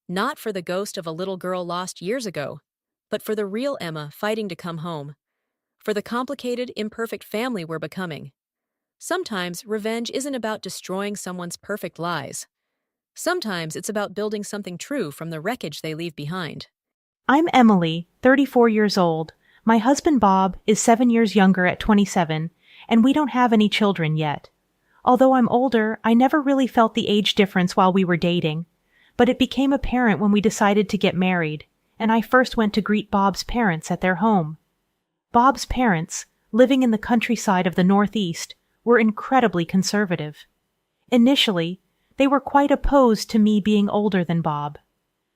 Not for the ghost of a little girl lost years ago, but for the real Emma fighting to come home. For the complicated, imperfect family we're becoming. Sometimes revenge isn't about destroying someone's perfect lies. Sometimes it's about building something true from the wreckage they leave behind. I'm Emily, 34 years old. My husband Bob is 7 years younger at 27, and we don't have any children yet. Although I'm older, I never really felt the age difference while we were dating. But it became apparent when we decided to get married, and I first went to greet Bob's parents at their home. Bob's parents, living in the countryside of the Northeast, were incredibly conservative. Initially, they were quite opposed to me being older than Bob,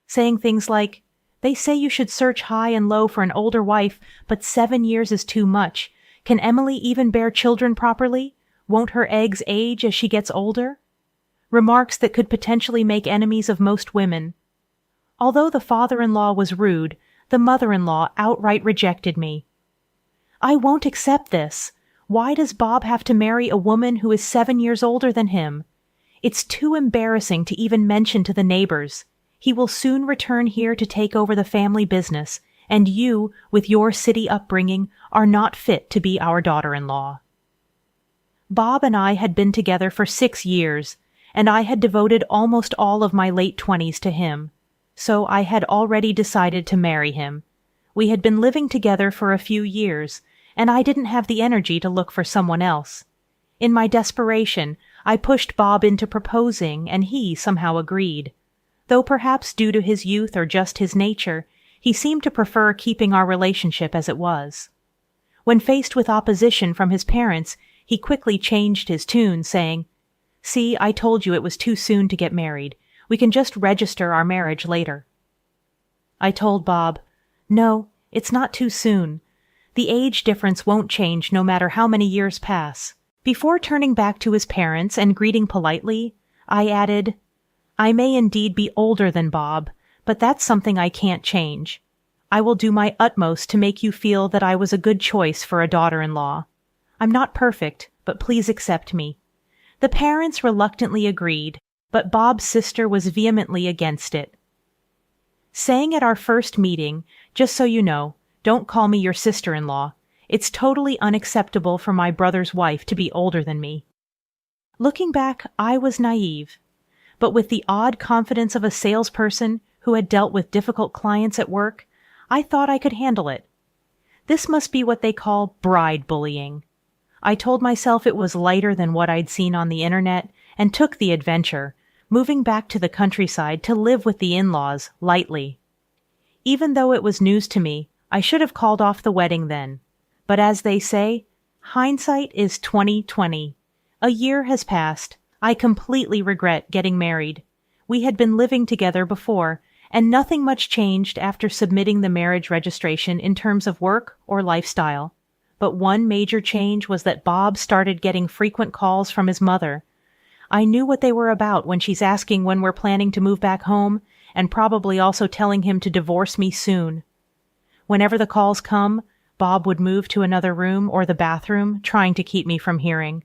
saying things like, "They say you should search high and low for an older wife, but 7 years is too much. Can Emily even bear children properly? Won't her eggs age as she gets older?" Remarks that could potentially make enemies of most women. Although the father-in-law was rude, the mother-in-law outright rejected me. "I won't accept this. Why does Bob have to marry a woman who is 7 years older than him? It's too embarrassing to even mention to the neighbors. He will soon return here to take over the family business, and you, with your city upbringing, are not fit to be our daughter-in-law." Bob and I had been together for 6 years, and I had devoted almost all of my late 20s to him, so I had already decided to marry him. We had been living together for a few years, and I didn't have the energy to look for someone else. In my desperation, I pushed Bob into proposing, and he somehow agreed. Though perhaps due to his youth or just his nature, he seemed to prefer keeping our relationship as it was. When faced with opposition from his parents, he quickly changed his tune, saying, "See, I told you it was too soon to get married. We can just register our marriage later." I told Bob, "No, it's not too soon. The age difference won't change no matter how many years pass." Before turning back to his parents and greeting politely, I added, "I may indeed be older than Bob, but that's something I can't change. I will do my utmost to make you feel that I was a good choice for a daughter-in-law. I'm not perfect, but please accept me." The parents reluctantly agreed, but Bob's sister was vehemently against it. Saying at our first meeting, "Just so you know, don't call me your sister-in-law. It's totally unacceptable for my brother's wife to be older than me." Looking back, I was naive. But with the odd confidence of a salesperson who had dealt with difficult clients at work, I thought I could handle it. This must be what they call bride bullying. I told myself it was lighter than what I'd seen on the internet and took the adventure, moving back to the countryside to live with the in-laws lightly. Even though it was news to me, I should have called off the wedding then. But as they say, hindsight is 20/20. A year has passed. I completely regret getting married. We had been living together before, and nothing much changed after submitting the marriage registration in terms of work or lifestyle. But one major change was that Bob started getting frequent calls from his mother. I knew what they were about when she's asking when we're planning to move back home, and probably also telling him to divorce me soon. Whenever the calls come, Bob would move to another room or the bathroom, trying to keep me from hearing.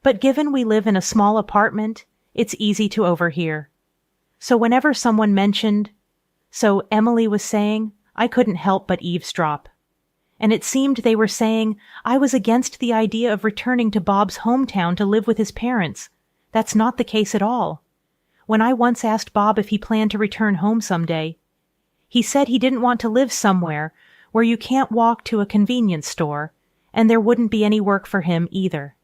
But given we live in a small apartment, it's easy to overhear. So whenever someone mentioned, "So Emily was saying," I couldn't help but eavesdrop. And it seemed they were saying I was against the idea of returning to Bob's hometown to live with his parents. That's not the case at all. When I once asked Bob if he planned to return home someday, he said he didn't want to live somewhere where you can't walk to a convenience store, and there wouldn't be any work for him either.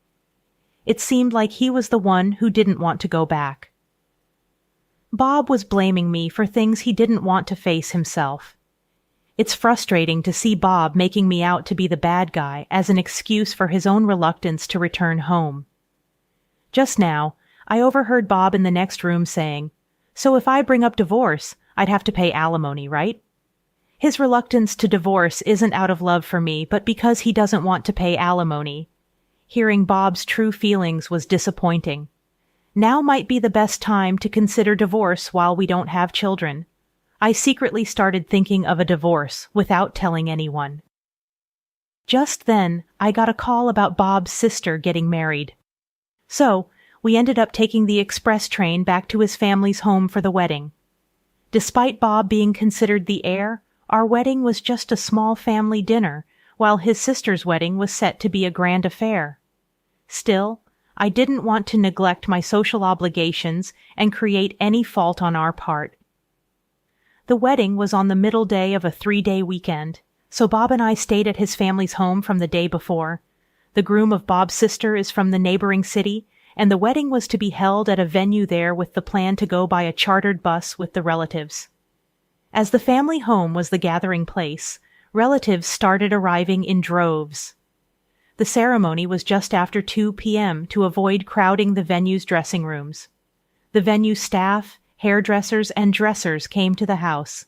It seemed like he was the one who didn't want to go back. Bob was blaming me for things he didn't want to face himself. It's frustrating to see Bob making me out to be the bad guy as an excuse for his own reluctance to return home. Just now, I overheard Bob in the next room saying, "So if I bring up divorce, I'd have to pay alimony, right?" His reluctance to divorce isn't out of love for me, but because he doesn't want to pay alimony. Hearing Bob's true feelings was disappointing. Now might be the best time to consider divorce while we don't have children. I secretly started thinking of a divorce without telling anyone. Just then, I got a call about Bob's sister getting married. So, we ended up taking the express train back to his family's home for the wedding. Despite Bob being considered the heir, our wedding was just a small family dinner, while his sister's wedding was set to be a grand affair. Still, I didn't want to neglect my social obligations and create any fault on our part. The wedding was on the middle day of a 3-day weekend, so Bob and I stayed at his family's home from the day before. The groom of Bob's sister is from the neighboring city, and the wedding was to be held at a venue there with the plan to go by a chartered bus with the relatives. As the family home was the gathering place, relatives started arriving in droves. The ceremony was just after 2 p.m. to avoid crowding the venue's dressing rooms. The venue staff, hairdressers, and dressers came to the house.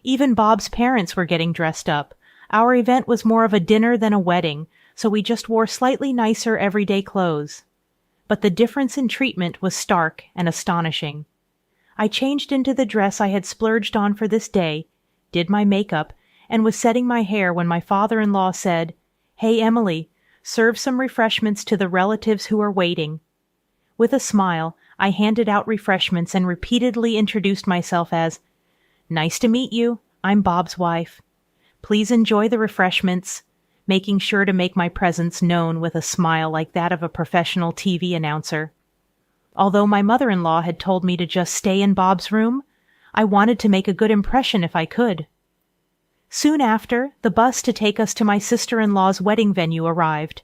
Even Bob's parents were getting dressed up. Our event was more of a dinner than a wedding, so we just wore slightly nicer everyday clothes. But the difference in treatment was stark and astonishing. I changed into the dress I had splurged on for this day, did my makeup, and was setting my hair when my father-in-law said, "Hey, Emily, serve some refreshments to the relatives who are waiting." With a smile, I handed out refreshments and repeatedly introduced myself as, "Nice to meet you. I'm Bob's wife. Please enjoy the refreshments," making sure to make my presence known with a smile like that of a professional TV announcer. Although my mother-in-law had told me to just stay in Bob's room, I wanted to make a good impression if I could. Soon after, the bus to take us to my sister-in-law's wedding venue arrived.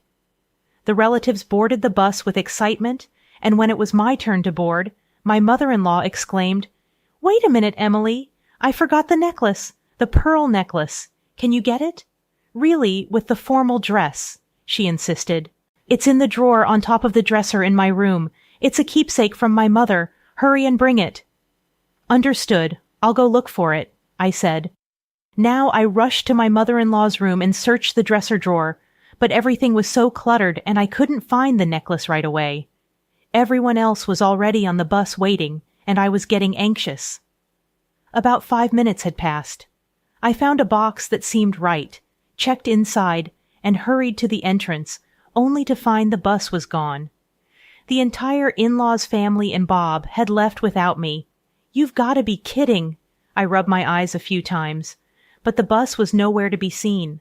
The relatives boarded the bus with excitement, and when it was my turn to board, my mother-in-law exclaimed, "Wait a minute, Emily. I forgot the necklace, the pearl necklace. Can you get it? Really, with the formal dress," she insisted. "It's in the drawer on top of the dresser in my room. It's a keepsake from my mother. Hurry and bring it." "Understood. I'll go look for it," I said. Now I rushed to my mother-in-law's room and searched the dresser drawer, but everything was so cluttered and I couldn't find the necklace right away. Everyone else was already on the bus waiting, and I was getting anxious. About 5 minutes had passed. I found a box that seemed right, checked inside, and hurried to the entrance, only to find the bus was gone. The entire in-laws family and Bob had left without me. "You've got to be kidding." I rubbed my eyes a few times, but the bus was nowhere to be seen.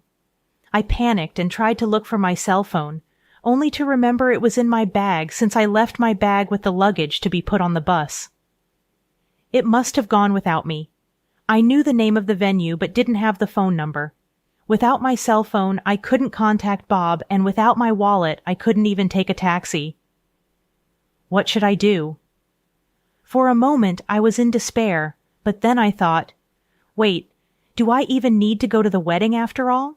I panicked and tried to look for my cell phone, only to remember it was in my bag since I left my bag with the luggage to be put on the bus. It must have gone without me. I knew the name of the venue but didn't have the phone number. Without my cell phone, I couldn't contact Bob, and without my wallet, I couldn't even take a taxi. What should I do? For a moment, I was in despair, but then I thought, wait, do I even need to go to the wedding after all?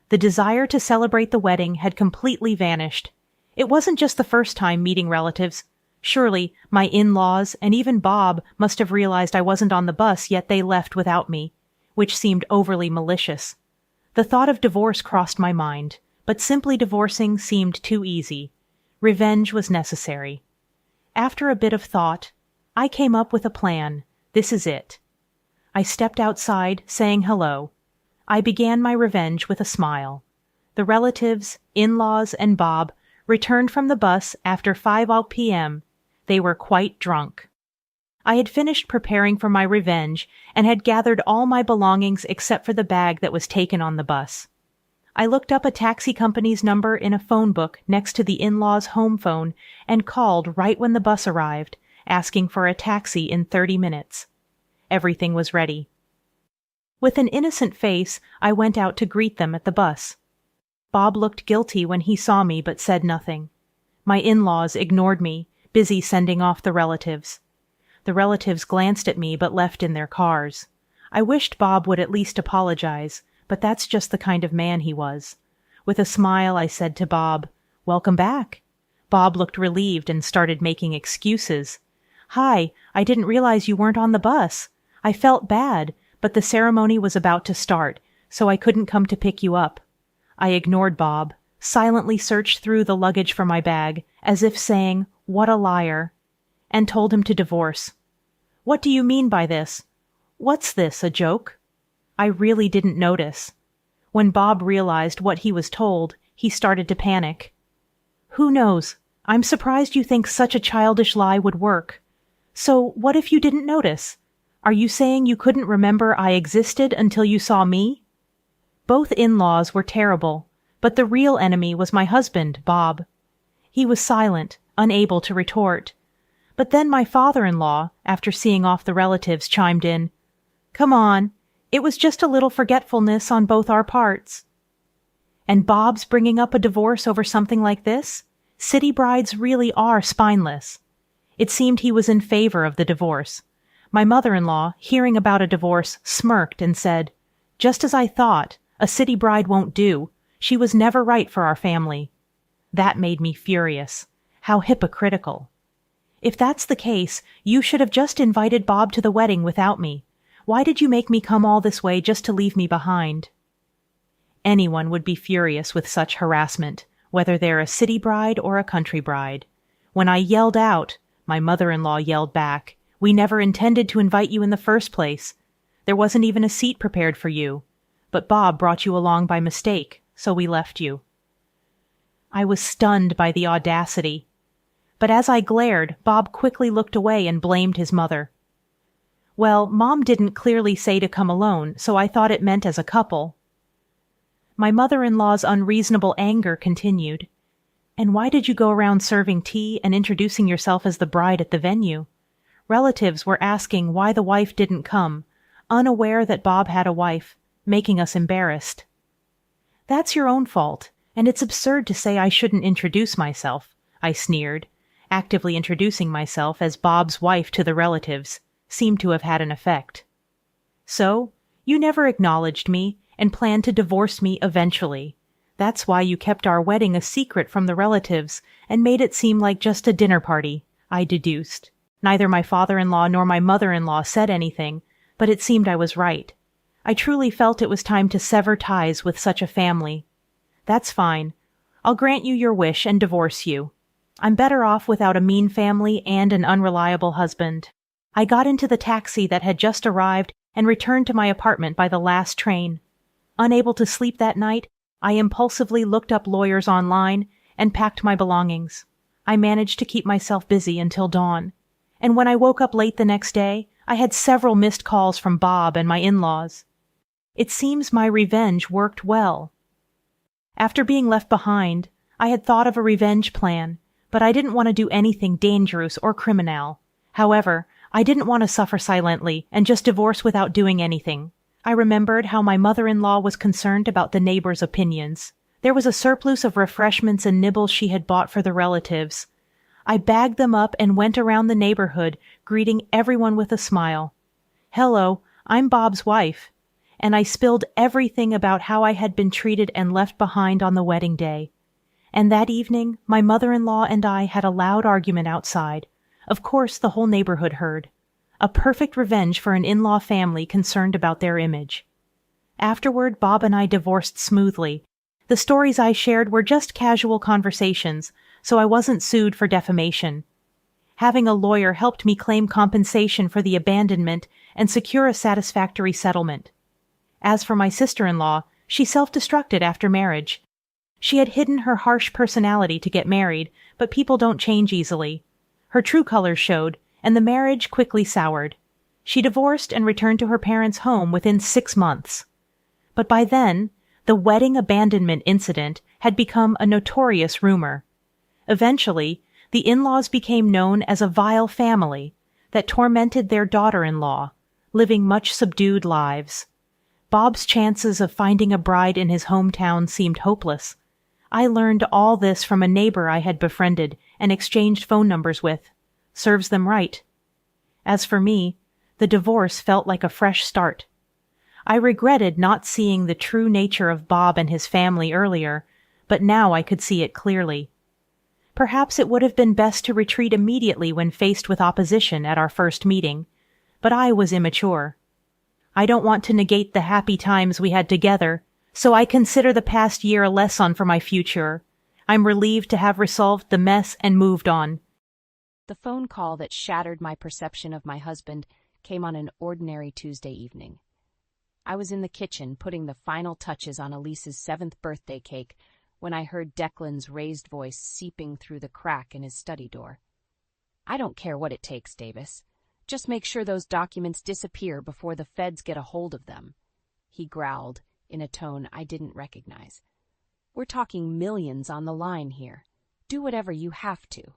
The desire to celebrate the wedding had completely vanished. It wasn't just the first time meeting relatives. Surely, my in-laws and even Bob must have realized I wasn't on the bus, yet they left without me, which seemed overly malicious. The thought of divorce crossed my mind, but simply divorcing seemed too easy. Revenge was necessary. After a bit of thought, I came up with a plan. This is it. I stepped outside, saying hello. I began my revenge with a smile. The relatives, in-laws, and Bob returned from the bus after 5 p.m. They were quite drunk. I had finished preparing for my revenge and had gathered all my belongings except for the bag that was taken on the bus. I looked up a taxi company's number in a phone book next to the in-laws' home phone and called right when the bus arrived, asking for a taxi in 30 minutes. Everything was ready. With an innocent face, I went out to greet them at the bus. Bob looked guilty when he saw me but said nothing. My in-laws ignored me, busy sending off the relatives. The relatives glanced at me but left in their cars. I wished Bob would at least apologize, but that's just the kind of man he was. With a smile, I said to Bob, "Welcome back." Bob looked relieved and started making excuses. "Hi, I didn't realize you weren't on the bus. I felt bad, but the ceremony was about to start, so I couldn't come to pick you up." I ignored Bob, silently searched through the luggage for my bag, as if saying, "What a liar," and told him to divorce. "What do you mean by this? What's this, a joke?" I really didn't notice. When Bob realized what he was told, he started to panic. "Who knows? I'm surprised you think such a childish lie would work. So what if you didn't notice? Are you saying you couldn't remember I existed until you saw me?" Both in-laws were terrible, but the real enemy was my husband, Bob. He was silent, unable to retort. But then my father-in-law, after seeing off the relatives, chimed in, "Come on, it was just a little forgetfulness on both our parts." And Bob's bringing up a divorce over something like this? City brides really are spineless. It seemed he was in favor of the divorce. My mother-in-law, hearing about a divorce, smirked and said, "Just as I thought, a city bride won't do. She was never right for our family." That made me furious. How hypocritical. If that's the case, you should have just invited Bob to the wedding without me. Why did you make me come all this way just to leave me behind? Anyone would be furious with such harassment, whether they're a city bride or a country bride. When I yelled out, my mother-in-law yelled back, "We never intended to invite you in the first place. There wasn't even a seat prepared for you. But Bob brought you along by mistake, so we left you." I was stunned by the audacity. But as I glared, Bob quickly looked away and blamed his mother. "Well, Mom didn't clearly say to come alone, so I thought it meant as a couple." My mother-in-law's unreasonable anger continued. "And why did you go around serving tea and introducing yourself as the bride at the venue? Relatives were asking why the wife didn't come, unaware that Bob had a wife, making us embarrassed." "That's your own fault, and it's absurd to say I shouldn't introduce myself," I sneered. Actively introducing myself as Bob's wife to the relatives seemed to have had an effect. "So, you never acknowledged me and planned to divorce me eventually. That's why you kept our wedding a secret from the relatives and made it seem like just a dinner party," I deduced. Neither my father-in-law nor my mother-in-law said anything, but it seemed I was right. I truly felt it was time to sever ties with such a family. "That's fine. I'll grant you your wish and divorce you. I'm better off without a mean family and an unreliable husband." I got into the taxi that had just arrived and returned to my apartment by the last train. Unable to sleep that night, I impulsively looked up lawyers online and packed my belongings. I managed to keep myself busy until dawn. And when I woke up late the next day, I had several missed calls from Bob and my in-laws. It seems my revenge worked well. After being left behind, I had thought of a revenge plan, but I didn't want to do anything dangerous or criminal. However, I didn't want to suffer silently and just divorce without doing anything. I remembered how my mother-in-law was concerned about the neighbors' opinions. There was a surplus of refreshments and nibbles she had bought for the relatives. I bagged them up and went around the neighborhood, greeting everyone with a smile. "Hello, I'm Bob's wife." And I spilled everything about how I had been treated and left behind on the wedding day. And that evening, my mother-in-law and I had a loud argument outside. Of course, the whole neighborhood heard. A perfect revenge for an in-law family concerned about their image. Afterward, Bob and I divorced smoothly. The stories I shared were just casual conversations, so I wasn't sued for defamation. Having a lawyer helped me claim compensation for the abandonment and secure a satisfactory settlement. As for my sister-in-law, she self-destructed after marriage. She had hidden her harsh personality to get married, but people don't change easily. Her true colors showed, and the marriage quickly soured. She divorced and returned to her parents' home within 6 months. But by then, the wedding abandonment incident had become a notorious rumor. Eventually, the in-laws became known as a vile family that tormented their daughter-in-law, living much subdued lives. Bob's chances of finding a bride in his hometown seemed hopeless. I learned all this from a neighbor I had befriended and exchanged phone numbers with. Serves them right. As for me, the divorce felt like a fresh start. I regretted not seeing the true nature of Bob and his family earlier, but now I could see it clearly. Perhaps it would have been best to retreat immediately when faced with opposition at our first meeting, but I was immature. I don't want to negate the happy times we had together, so I consider the past year a lesson for my future. I'm relieved to have resolved the mess and moved on. The phone call that shattered my perception of my husband came on an ordinary Tuesday evening. I was in the kitchen putting the final touches on Elise's 7th birthday cake when I heard Declan's raised voice seeping through the crack in his study door. "I don't care what it takes, Davis. Just make sure those documents disappear before the feds get a hold of them," he growled in a tone I didn't recognize. "We're talking millions on the line here. Do whatever you have to."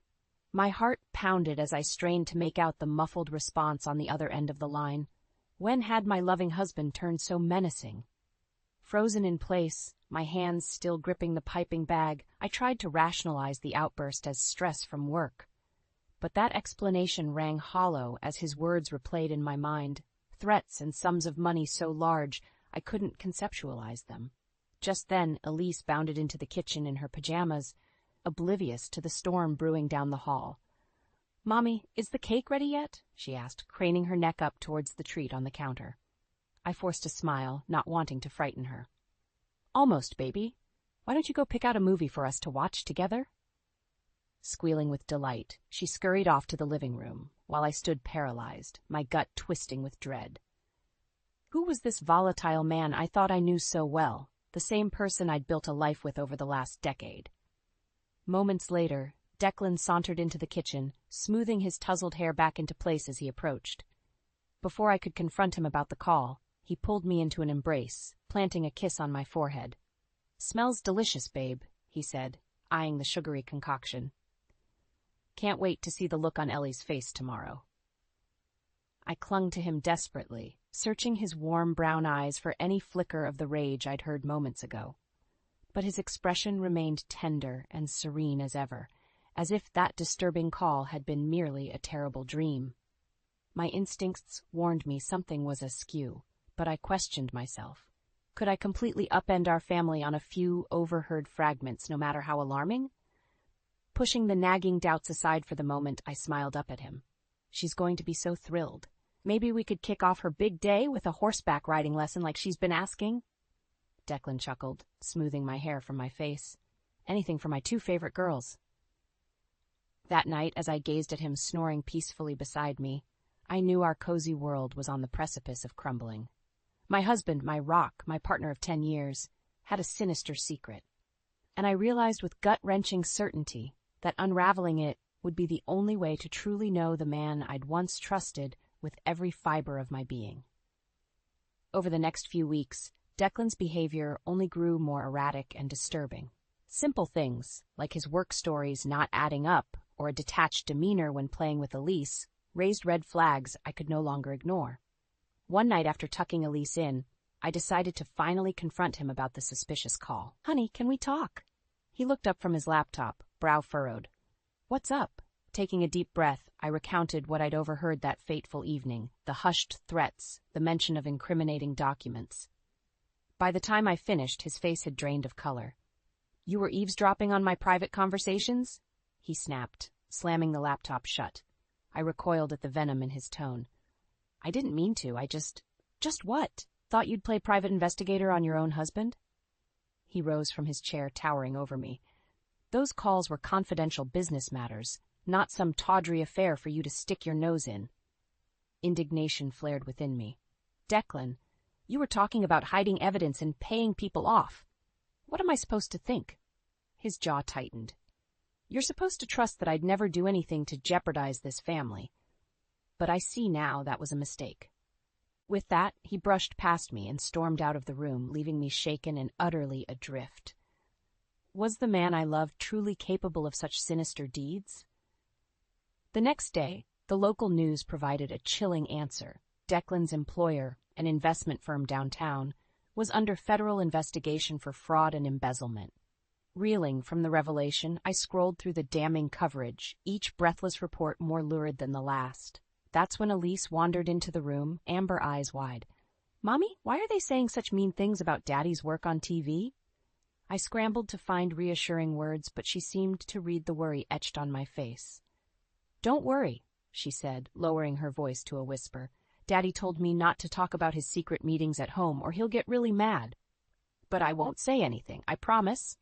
My heart pounded as I strained to make out the muffled response on the other end of the line. When had my loving husband turned so menacing? Frozen in place, my hands still gripping the piping bag, I tried to rationalize the outburst as stress from work. But that explanation rang hollow as his words replayed in my mind, threats and sums of money so large I couldn't conceptualize them. Just then, Elise bounded into the kitchen in her pajamas, oblivious to the storm brewing down the hall. "Mommy, is the cake ready yet?" she asked, craning her neck up towards the treat on the counter. I forced a smile, not wanting to frighten her. "Almost, baby. Why don't you go pick out a movie for us to watch together?" Squealing with delight, she scurried off to the living room, while I stood paralyzed, my gut twisting with dread. Who was this volatile man I thought I knew so well, the same person I'd built a life with over the last decade? Moments later, Declan sauntered into the kitchen, smoothing his tousled hair back into place as he approached. Before I could confront him about the call, he pulled me into an embrace, planting a kiss on my forehead. "Smells delicious, babe," he said, eyeing the sugary concoction. "Can't wait to see the look on Ellie's face tomorrow." I clung to him desperately, searching his warm brown eyes for any flicker of the rage I'd heard moments ago. But his expression remained tender and serene as ever, as if that disturbing call had been merely a terrible dream. My instincts warned me something was askew, but I questioned myself. Could I completely upend our family on a few overheard fragments, no matter how alarming? Pushing the nagging doubts aside for the moment, I smiled up at him. She's going to be so thrilled. Maybe we could kick off her big day with a horseback riding lesson like she's been asking. Declan chuckled, smoothing my hair from my face. Anything for my 2 favorite girls. That night, as I gazed at him snoring peacefully beside me, I knew our cozy world was on the precipice of crumbling. My husband, my rock, my partner of 10 years, had a sinister secret. And I realized with gut-wrenching certainty that unraveling it would be the only way to truly know the man I'd once trusted with every fiber of my being. Over the next few weeks, Declan's behavior only grew more erratic and disturbing. Simple things, like his work stories not adding up or a detached demeanor when playing with Elise, raised red flags I could no longer ignore. One night after tucking Elise in, I decided to finally confront him about the suspicious call. "Honey, can we talk?" He looked up from his laptop, brow furrowed. "What's up?" Taking a deep breath, I recounted what I'd overheard that fateful evening, the hushed threats, the mention of incriminating documents. By the time I finished, his face had drained of color. "You were eavesdropping on my private conversations?" he snapped, slamming the laptop shut. I recoiled at the venom in his tone. "I didn't mean to, I just what? Thought you'd play private investigator on your own husband?" He rose from his chair, towering over me. "Those calls were confidential business matters, not some tawdry affair for you to stick your nose in." Indignation flared within me. "Declan, you were talking about hiding evidence and paying people off. What am I supposed to think?" His jaw tightened. "You're supposed to trust that I'd never do anything to jeopardize this family. But I see now that was a mistake." With that, he brushed past me and stormed out of the room, leaving me shaken and utterly adrift. Was the man I loved truly capable of such sinister deeds? The next day, the local news provided a chilling answer. Declan's employer, an investment firm downtown, was under federal investigation for fraud and embezzlement. Reeling from the revelation, I scrolled through the damning coverage, each breathless report more lurid than the last. That's when Elise wandered into the room, amber eyes wide. Mommy, why are they saying such mean things about Daddy's work on TV? I scrambled to find reassuring words, but she seemed to read the worry etched on my face. Don't worry, she said, lowering her voice to a whisper. Daddy told me not to talk about his secret meetings at home or he'll get really mad. But I won't say anything, I promise.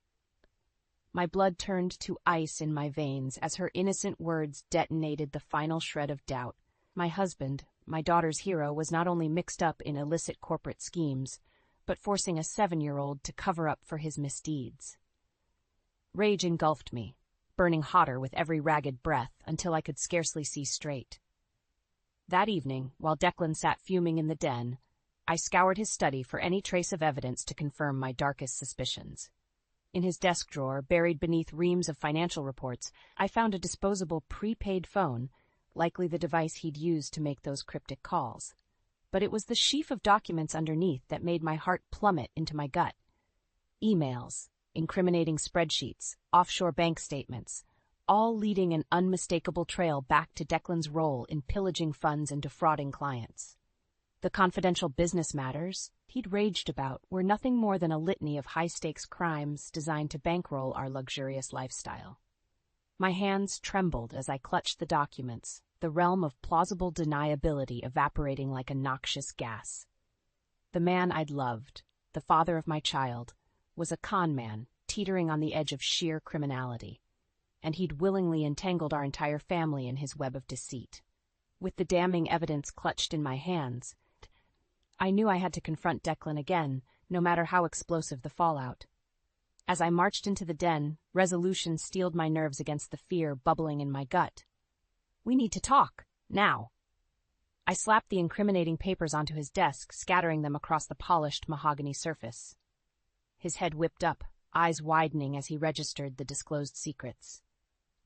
My blood turned to ice in my veins as her innocent words detonated the final shred of doubt. My husband, my daughter's hero, was not only mixed up in illicit corporate schemes, but forcing a 7-year-old to cover up for his misdeeds. Rage engulfed me, burning hotter with every ragged breath until I could scarcely see straight. That evening, while Declan sat fuming in the den, I scoured his study for any trace of evidence to confirm my darkest suspicions. In his desk drawer, buried beneath reams of financial reports, I found a disposable prepaid phone, likely the device he'd used to make those cryptic calls. But it was the sheaf of documents underneath that made my heart plummet into my gut. Emails, incriminating spreadsheets, offshore bank statements, all leading an unmistakable trail back to Declan's role in pillaging funds and defrauding clients. The confidential business matters he'd raged about were nothing more than a litany of high-stakes crimes designed to bankroll our luxurious lifestyle. My hands trembled as I clutched the documents, the realm of plausible deniability evaporating like a noxious gas. The man I'd loved, the father of my child, was a con man teetering on the edge of sheer criminality, and he'd willingly entangled our entire family in his web of deceit. With the damning evidence clutched in my hands, I knew I had to confront Declan again, no matter how explosive the fallout. As I marched into the den, resolution steeled my nerves against the fear bubbling in my gut. We need to talk, now. I slapped the incriminating papers onto his desk, scattering them across the polished mahogany surface. His head whipped up, eyes widening as he registered the disclosed secrets.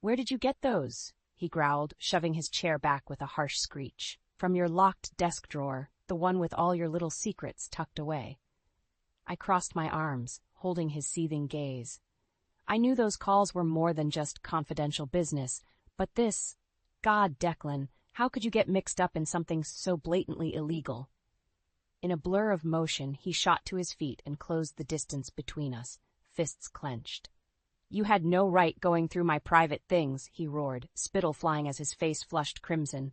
Where did you get those? He growled, shoving his chair back with a harsh screech. From your locked desk drawer, the one with all your little secrets tucked away. I crossed my arms, holding his seething gaze. I knew those calls were more than just confidential business, but this... God, Declan, how could you get mixed up in something so blatantly illegal? In a blur of motion, he shot to his feet and closed the distance between us, fists clenched. You had no right going through my private things, he roared, spittle flying as his face flushed crimson.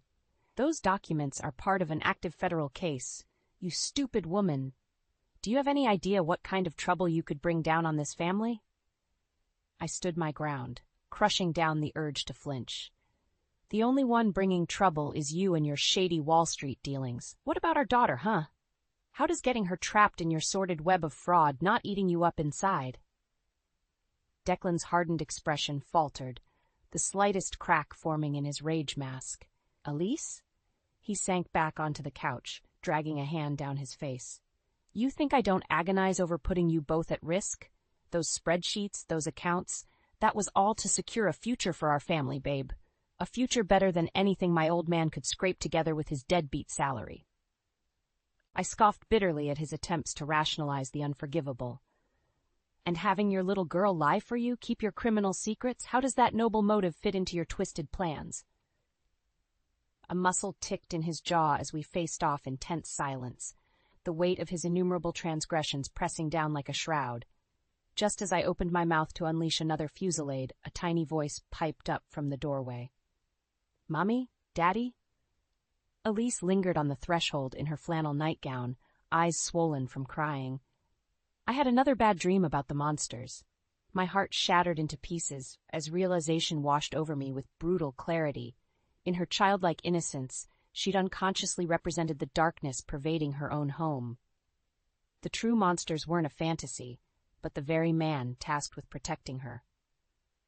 Those documents are part of an active federal case. You stupid woman. Do you have any idea what kind of trouble you could bring down on this family? I stood my ground, crushing down the urge to flinch. The only one bringing trouble is you and your shady Wall Street dealings. What about our daughter, huh? How does getting her trapped in your sordid web of fraud not eating you up inside? Declan's hardened expression faltered, the slightest crack forming in his rage mask. Elise? He sank back onto the couch, dragging a hand down his face. You think I don't agonize over putting you both at risk? Those spreadsheets, those accounts, that was all to secure a future for our family, babe. A future better than anything my old man could scrape together with his deadbeat salary. I scoffed bitterly at his attempts to rationalize the unforgivable. And having your little girl lie for you, keep your criminal secrets, how does that noble motive fit into your twisted plans? A muscle ticked in his jaw as we faced off in tense silence, the weight of his innumerable transgressions pressing down like a shroud. Just as I opened my mouth to unleash another fusillade, a tiny voice piped up from the doorway. Mommy? Daddy? Elise lingered on the threshold in her flannel nightgown, eyes swollen from crying. I had another bad dream about the monsters. My heart shattered into pieces as realization washed over me with brutal clarity. In her childlike innocence, she'd unconsciously represented the darkness pervading her own home. The true monsters weren't a fantasy, but the very man tasked with protecting her.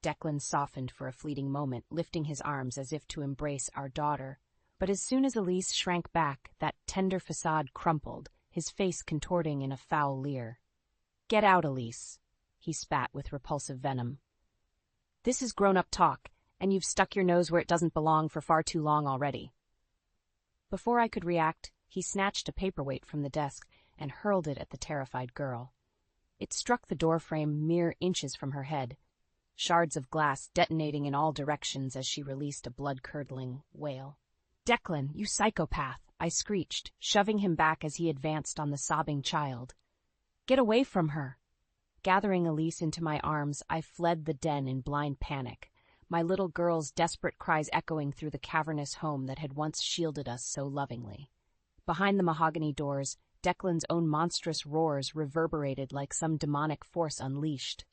Declan softened for a fleeting moment, lifting his arms as if to embrace our daughter. But as soon as Elise shrank back, that tender facade crumpled, his face contorting in a foul leer. Get out, Elise, he spat with repulsive venom. This is grown-up talk, and you've stuck your nose where it doesn't belong for far too long already. Before I could react, he snatched a paperweight from the desk and hurled it at the terrified girl. It struck the doorframe mere inches from her head, shards of glass detonating in all directions as she released a blood-curdling wail. Declan, you psychopath! I screeched, shoving him back as he advanced on the sobbing child. "Get away from her!" Gathering Elise into my arms, I fled the den in blind panic, my little girl's desperate cries echoing through the cavernous home that had once shielded us so lovingly. Behind the mahogany doors, Declan's own monstrous roars reverberated like some demonic force unleashed.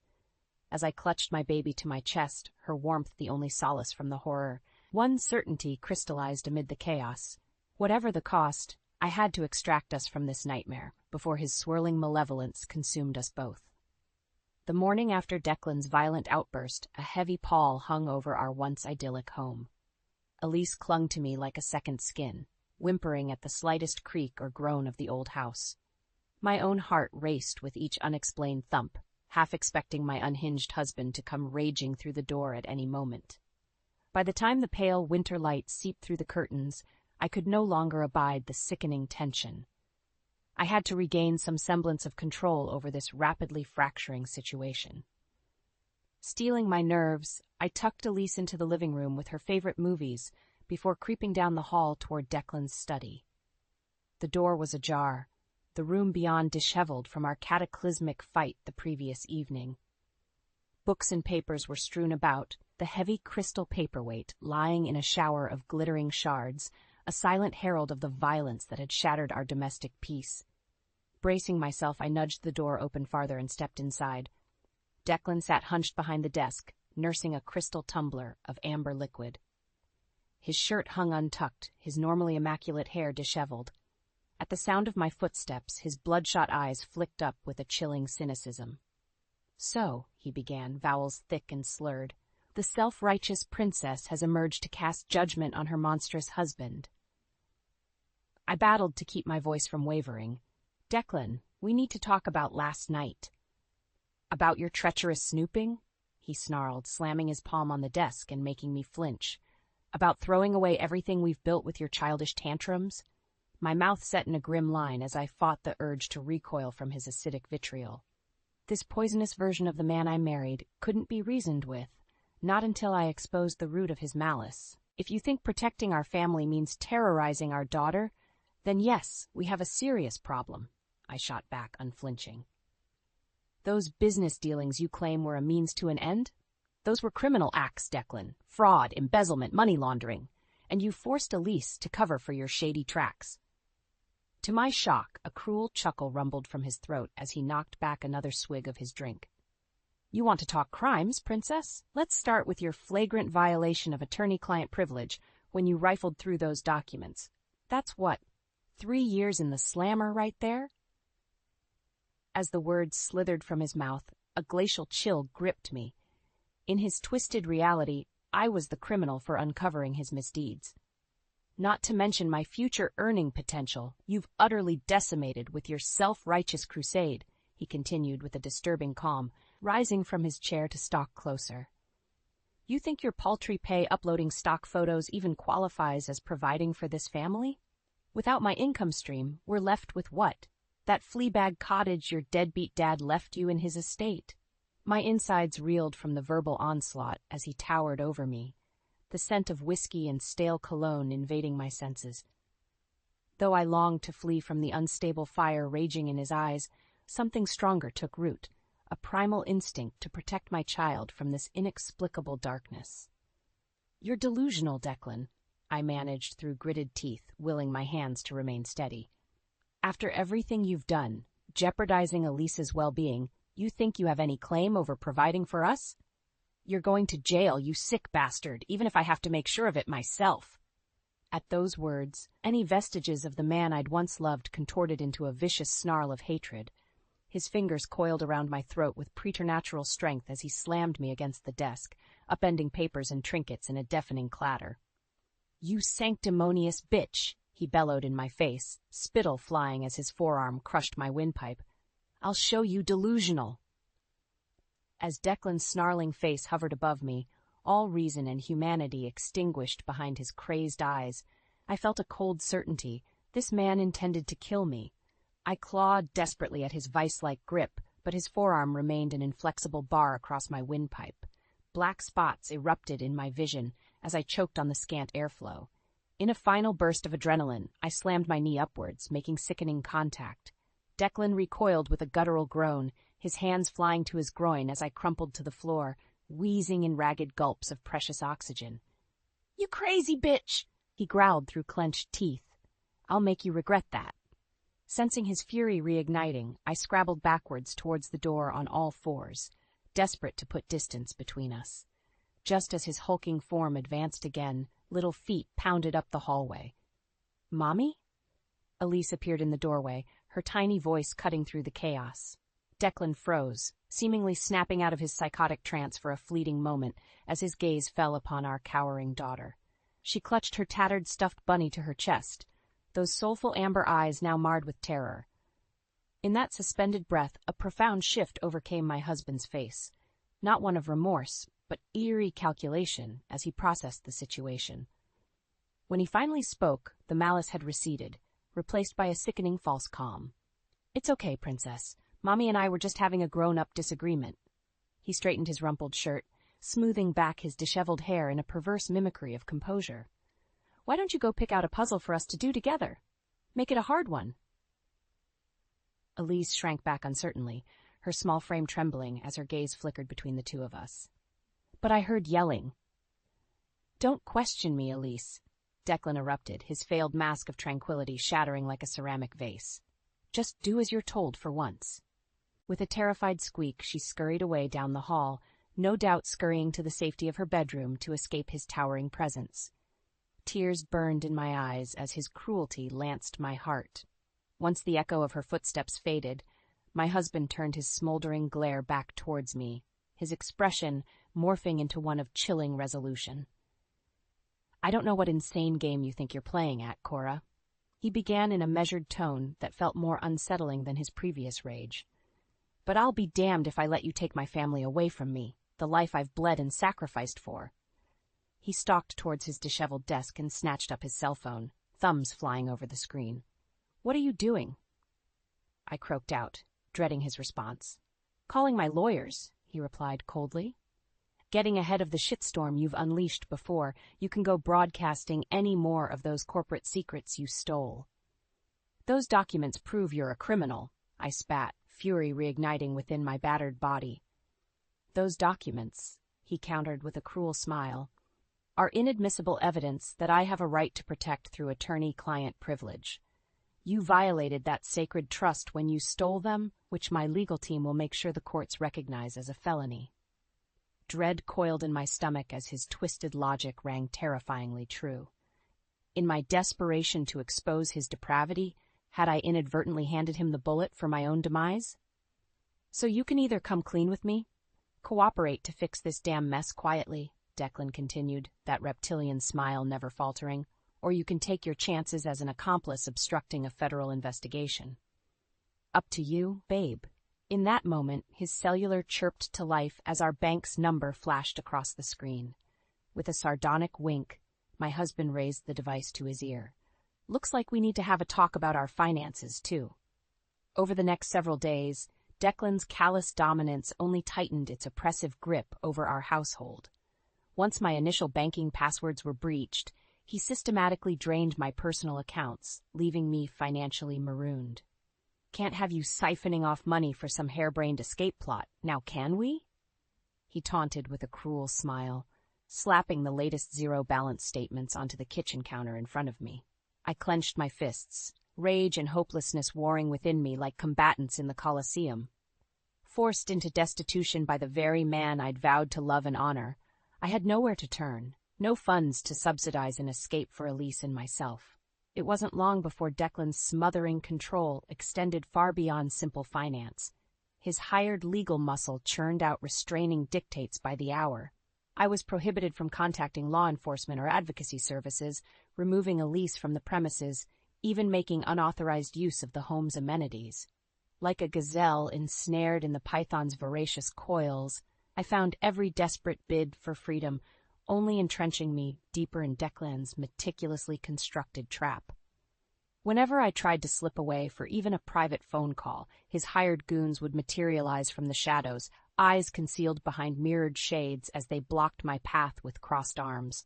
As I clutched my baby to my chest, her warmth the only solace from the horror, one certainty crystallized amid the chaos. Whatever the cost, I had to extract us from this nightmare before his swirling malevolence consumed us both. The morning after Declan's violent outburst, a heavy pall hung over our once idyllic home. Elise clung to me like a second skin, whimpering at the slightest creak or groan of the old house. My own heart raced with each unexplained thump, half expecting my unhinged husband to come raging through the door at any moment. By the time the pale winter light seeped through the curtains, I could no longer abide the sickening tension. I had to regain some semblance of control over this rapidly fracturing situation. Steeling my nerves, I tucked Elise into the living room with her favorite movies before creeping down the hall toward Declan's study. The door was ajar, the room beyond disheveled from our cataclysmic fight the previous evening. Books and papers were strewn about, the heavy crystal paperweight lying in a shower of glittering shards, a silent herald of the violence that had shattered our domestic peace. Bracing myself, I nudged the door open farther and stepped inside. Declan sat hunched behind the desk, nursing a crystal tumbler of amber liquid. His shirt hung untucked, his normally immaculate hair disheveled. At the sound of my footsteps, his bloodshot eyes flicked up with a chilling cynicism. "So," he began, vowels thick and slurred, "the self-righteous princess has emerged to cast judgment on her monstrous husband." I battled to keep my voice from wavering. "Declan, we need to talk about last night." "About your treacherous snooping?" he snarled, slamming his palm on the desk and making me flinch. "About throwing away everything we've built with your childish tantrums?" My mouth set in a grim line as I fought the urge to recoil from his acidic vitriol. This poisonous version of the man I married couldn't be reasoned with, not until I exposed the root of his malice. "If you think protecting our family means terrorizing our daughter, then yes, we have a serious problem," I shot back, unflinching. "Those business dealings you claim were a means to an end? Those were criminal acts, Declan. Fraud, embezzlement, money laundering. And you forced Elise to cover for your shady tracks." To my shock, a cruel chuckle rumbled from his throat as he knocked back another swig of his drink. "You want to talk crimes, Princess? Let's start with your flagrant violation of attorney-client privilege when you rifled through those documents. That's what, 3 years in the slammer right there?" As the words slithered from his mouth, a glacial chill gripped me. In his twisted reality, I was the criminal for uncovering his misdeeds. "Not to mention my future earning potential, you've utterly decimated with your self-righteous crusade," he continued with a disturbing calm, rising from his chair to stalk closer. "You think your paltry pay uploading stock photos even qualifies as providing for this family? Without my income stream, we're left with what? That flea-bag cottage your deadbeat dad left you in his estate." My insides reeled from the verbal onslaught as he towered over me, the scent of whiskey and stale cologne invading my senses. Though I longed to flee from the unstable fire raging in his eyes, something stronger took root, a primal instinct to protect my child from this inexplicable darkness. "You're delusional, Declan," I managed through gritted teeth, willing my hands to remain steady. "After everything you've done, jeopardizing Elise's well-being, you think you have any claim over providing for us? You're going to jail, you sick bastard, even if I have to make sure of it myself." At those words, any vestiges of the man I'd once loved contorted into a vicious snarl of hatred. His fingers coiled around my throat with preternatural strength as he slammed me against the desk, upending papers and trinkets in a deafening clatter. "You sanctimonious bitch," he bellowed in my face, spittle flying as his forearm crushed my windpipe. "I'll show you delusional." As Declan's snarling face hovered above me, all reason and humanity extinguished behind his crazed eyes, I felt a cold certainty. This man intended to kill me. I clawed desperately at his vice-like grip, but his forearm remained an inflexible bar across my windpipe. Black spots erupted in my vision as I choked on the scant airflow. In a final burst of adrenaline, I slammed my knee upwards, making sickening contact. Declan recoiled with a guttural groan, his hands flying to his groin as I crumpled to the floor, wheezing in ragged gulps of precious oxygen. "You crazy bitch!" he growled through clenched teeth. "I'll make you regret that." Sensing his fury reigniting, I scrabbled backwards towards the door on all fours, desperate to put distance between us. Just as his hulking form advanced again, little feet pounded up the hallway. "Mommy?" Elise appeared in the doorway, her tiny voice cutting through the chaos. Declan froze, seemingly snapping out of his psychotic trance for a fleeting moment as his gaze fell upon our cowering daughter. She clutched her tattered stuffed bunny to her chest, those soulful amber eyes now marred with terror. In that suspended breath, a profound shift overcame my husband's face, not one of remorse, but eerie calculation as he processed the situation. When he finally spoke, the malice had receded, replaced by a sickening false calm. "It's okay, Princess. Mommy and I were just having a grown-up disagreement." He straightened his rumpled shirt, smoothing back his disheveled hair in a perverse mimicry of composure. "Why don't you go pick out a puzzle for us to do together? Make it a hard one." Elise shrank back uncertainly, her small frame trembling as her gaze flickered between the two of us. But I heard yelling. "Don't question me, Elise," Declan erupted, his failed mask of tranquility shattering like a ceramic vase. "Just do as you're told for once." With a terrified squeak, she scurried away down the hall, no doubt scurrying to the safety of her bedroom to escape his towering presence. Tears burned in my eyes as his cruelty lanced my heart. Once the echo of her footsteps faded, my husband turned his smoldering glare back towards me, his expression morphing into one of chilling resolution. "I don't know what insane game you think you're playing at, Cora." He began in a measured tone that felt more unsettling than his previous rage. "But I'll be damned if I let you take my family away from me, the life I've bled and sacrificed for." He stalked towards his disheveled desk and snatched up his cell phone, thumbs flying over the screen. "What are you doing?" I croaked out, dreading his response. "Calling my lawyers," he replied coldly. "Getting ahead of the shitstorm you've unleashed before you can go broadcasting any more of those corporate secrets you stole." "Those documents prove you're a criminal," I spat, fury reigniting within my battered body. "Those documents," he countered with a cruel smile, "are inadmissible evidence that I have a right to protect through attorney-client privilege. You violated that sacred trust when you stole them, which my legal team will make sure the courts recognize as a felony." Dread coiled in my stomach as his twisted logic rang terrifyingly true. In my desperation to expose his depravity, had I inadvertently handed him the bullet for my own demise? "So you can either come clean with me, cooperate to fix this damn mess quietly," Declan continued, that reptilian smile never faltering, "or you can take your chances as an accomplice obstructing a federal investigation. Up to you, babe." In that moment, his cellular chirped to life as our bank's number flashed across the screen. With a sardonic wink, my husband raised the device to his ear. "Looks like we need to have a talk about our finances, too." Over the next several days, Declan's callous dominance only tightened its oppressive grip over our household. Once my initial banking passwords were breached, he systematically drained my personal accounts, leaving me financially marooned. "Can't have you siphoning off money for some harebrained escape plot, now can we?" He taunted with a cruel smile, slapping the latest zero-balance statements onto the kitchen counter in front of me. I clenched my fists, rage and hopelessness warring within me like combatants in the Colosseum. Forced into destitution by the very man I'd vowed to love and honor, I had nowhere to turn, no funds to subsidize an escape for Elise and myself. It wasn't long before Declan's smothering control extended far beyond simple finance. His hired legal muscle churned out restraining dictates by the hour. I was prohibited from contacting law enforcement or advocacy services, removing Elise from the premises, even making unauthorized use of the home's amenities. Like a gazelle ensnared in the python's voracious coils, I found every desperate bid for freedom only entrenching me deeper in Declan's meticulously constructed trap. Whenever I tried to slip away for even a private phone call, his hired goons would materialize from the shadows, eyes concealed behind mirrored shades as they blocked my path with crossed arms.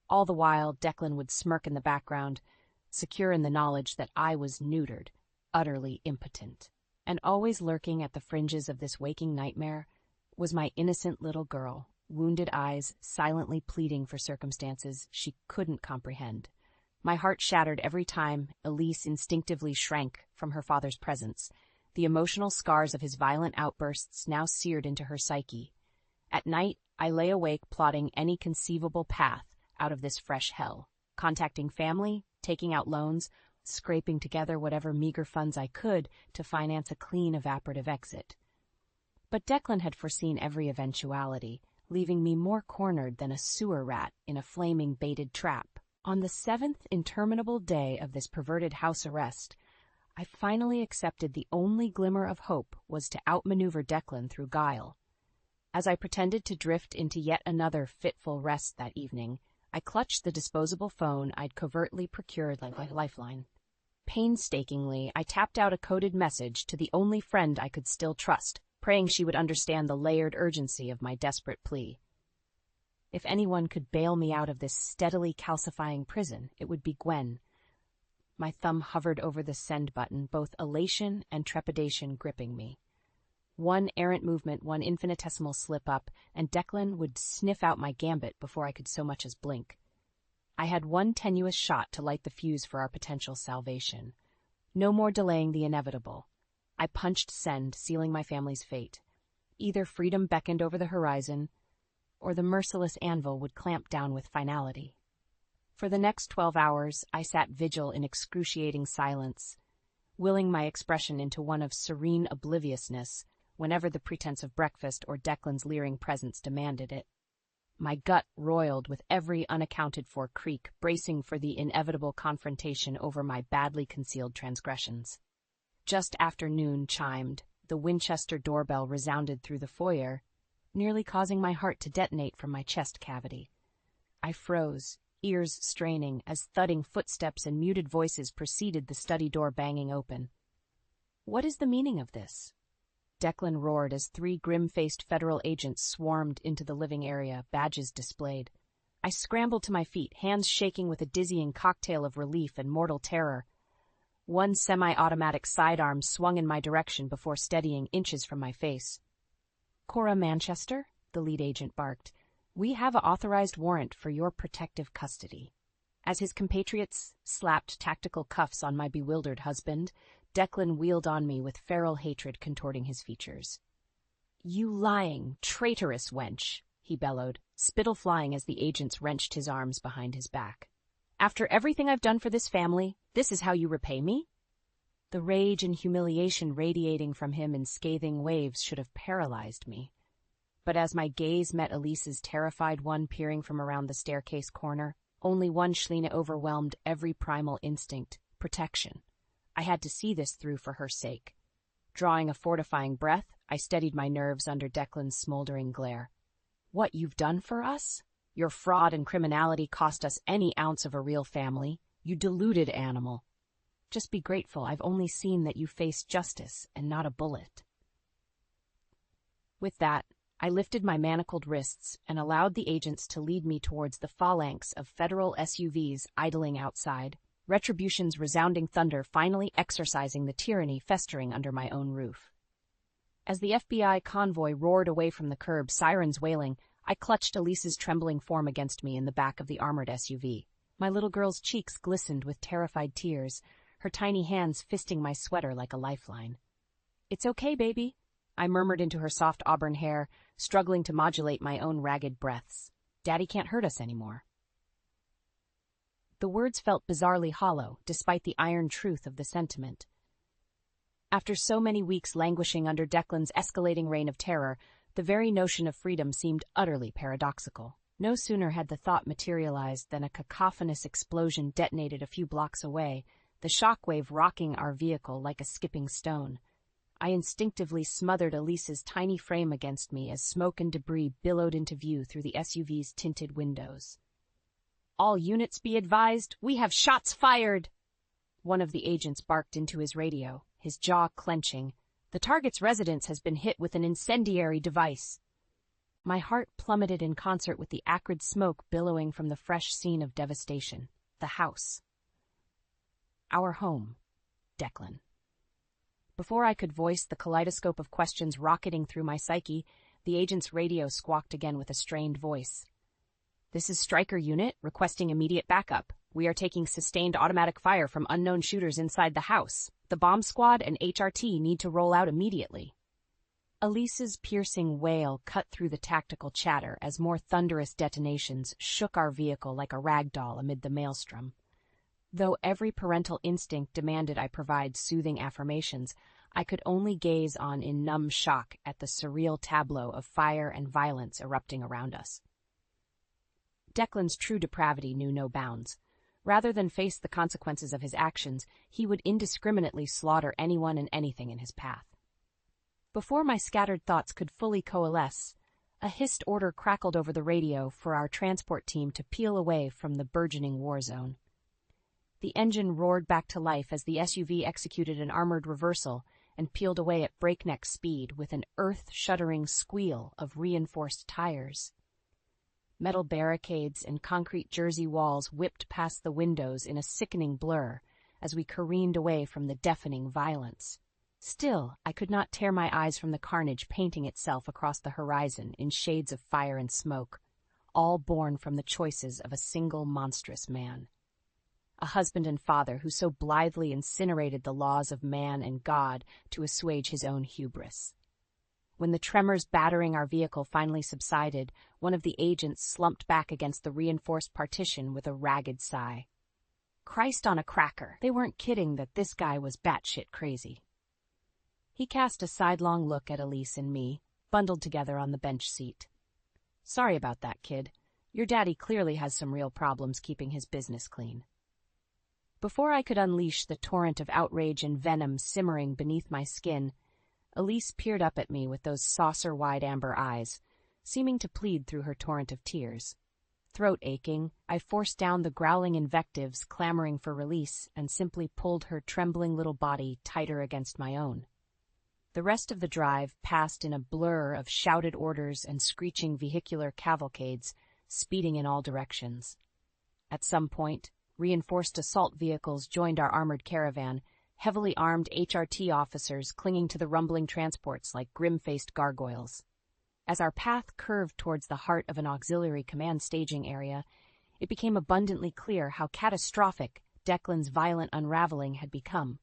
All the while, Declan would smirk in the background, secure in the knowledge that I was neutered, utterly impotent. And always lurking at the fringes of this waking nightmare was my innocent little girl, wounded eyes silently pleading for circumstances she couldn't comprehend. My heart shattered every time Elise instinctively shrank from her father's presence, the emotional scars of his violent outbursts now seared into her psyche. At night, I lay awake plotting any conceivable path out of this fresh hell, contacting family, taking out loans, scraping together whatever meager funds I could to finance a clean, evaporative exit. But Declan had foreseen every eventuality, leaving me more cornered than a sewer rat in a flaming baited trap. On the 7th interminable day of this perverted house arrest, I finally accepted the only glimmer of hope was to outmaneuver Declan through guile. As I pretended to drift into yet another fitful rest that evening, I clutched the disposable phone I'd covertly procured like a lifeline. Painstakingly, I tapped out a coded message to the only friend I could still trust, praying she would understand the layered urgency of my desperate plea. If anyone could bail me out of this steadily calcifying prison, it would be Gwen. My thumb hovered over the send button, both elation and trepidation gripping me. One errant movement, one infinitesimal slip-up, and Declan would sniff out my gambit before I could so much as blink. I had one tenuous shot to light the fuse for our potential salvation. No more delaying the inevitable. I punched send, sealing my family's fate. Either freedom beckoned over the horizon, or the merciless anvil would clamp down with finality. For the next 12 hours, I sat vigil in excruciating silence, willing my expression into one of serene obliviousness whenever the pretense of breakfast or Declan's leering presence demanded it. My gut roiled with every unaccounted-for creak, bracing for the inevitable confrontation over my badly concealed transgressions. Just after noon chimed, the Winchester doorbell resounded through the foyer, nearly causing my heart to detonate from my chest cavity. I froze, ears straining, as thudding footsteps and muted voices preceded the study door banging open. What is the meaning of this? Declan roared as 3 grim-faced federal agents swarmed into the living area, badges displayed. I scrambled to my feet, hands shaking with a dizzying cocktail of relief and mortal terror. One semi-automatic sidearm swung in my direction before steadying inches from my face. "Cora Manchester," the lead agent barked, "we have an authorized warrant for your protective custody." As his compatriots slapped tactical cuffs on my bewildered husband, Declan wheeled on me with feral hatred contorting his features. "You lying, traitorous wench," he bellowed, spittle flying as the agents wrenched his arms behind his back. "After everything I've done for this family, this is how you repay me?" The rage and humiliation radiating from him in scathing waves should have paralyzed me. But as my gaze met Elise's terrified one peering from around the staircase corner, only one Schlina overwhelmed every primal instinct: protection. I had to see this through for her sake. Drawing a fortifying breath, I steadied my nerves under Declan's smoldering glare. "What you've done for us? Your fraud and criminality cost us any ounce of a real family. You deluded animal. Just be grateful I've only seen that you face justice and not a bullet." With that, I lifted my manacled wrists and allowed the agents to lead me towards the phalanx of federal SUVs idling outside, Retribution's resounding thunder finally exorcising the tyranny festering under my own roof. As the FBI convoy roared away from the curb, sirens wailing, I clutched Elise's trembling form against me in the back of the armored SUV. My little girl's cheeks glistened with terrified tears, her tiny hands fisting my sweater like a lifeline. "It's okay, baby," I murmured into her soft auburn hair, struggling to modulate my own ragged breaths. "Daddy can't hurt us anymore." The words felt bizarrely hollow, despite the iron truth of the sentiment. After so many weeks languishing under Declan's escalating reign of terror, the very notion of freedom seemed utterly paradoxical. No sooner had the thought materialized than a cacophonous explosion detonated a few blocks away, the shockwave rocking our vehicle like a skipping stone. I instinctively smothered Elise's tiny frame against me as smoke and debris billowed into view through the SUV's tinted windows. "All units be advised, we have shots fired!" One of the agents barked into his radio, his jaw clenching. "The target's residence has been hit with an incendiary device." My heart plummeted in concert with the acrid smoke billowing from the fresh scene of devastation. The house. Our home. Declan. Before I could voice the kaleidoscope of questions rocketing through my psyche, the agent's radio squawked again with a strained voice. "This is Stryker Unit, requesting immediate backup. We are taking sustained automatic fire from unknown shooters inside the house. The bomb squad and HRT need to roll out immediately." Elise's piercing wail cut through the tactical chatter as more thunderous detonations shook our vehicle like a rag doll amid the maelstrom. Though every parental instinct demanded I provide soothing affirmations, I could only gaze on in numb shock at the surreal tableau of fire and violence erupting around us. Declan's true depravity knew no bounds. Rather than face the consequences of his actions, he would indiscriminately slaughter anyone and anything in his path. Before my scattered thoughts could fully coalesce, a hissed order crackled over the radio for our transport team to peel away from the burgeoning war zone. The engine roared back to life as the SUV executed an armored reversal and peeled away at breakneck speed with an earth-shuddering squeal of reinforced tires. Metal barricades and concrete jersey walls whipped past the windows in a sickening blur as we careened away from the deafening violence. Still, I could not tear my eyes from the carnage painting itself across the horizon in shades of fire and smoke, all born from the choices of a single monstrous man. A husband and father who so blithely incinerated the laws of man and God to assuage his own hubris. When the tremors battering our vehicle finally subsided, one of the agents slumped back against the reinforced partition with a ragged sigh. Christ on a cracker, they weren't kidding that this guy was batshit crazy. He cast a sidelong look at Elise and me, bundled together on the bench seat. "Sorry about that, kid. Your daddy clearly has some real problems keeping his business clean." Before I could unleash the torrent of outrage and venom simmering beneath my skin, Elise peered up at me with those saucer-wide amber eyes, seeming to plead through her torrent of tears. Throat aching, I forced down the growling invectives clamoring for release and simply pulled her trembling little body tighter against my own. The rest of the drive passed in a blur of shouted orders and screeching vehicular cavalcades, speeding in all directions. At some point, reinforced assault vehicles joined our armored caravan, heavily armed HRT officers clinging to the rumbling transports like grim-faced gargoyles. As our path curved towards the heart of an auxiliary command staging area, it became abundantly clear how catastrophic Declan's violent unraveling had become.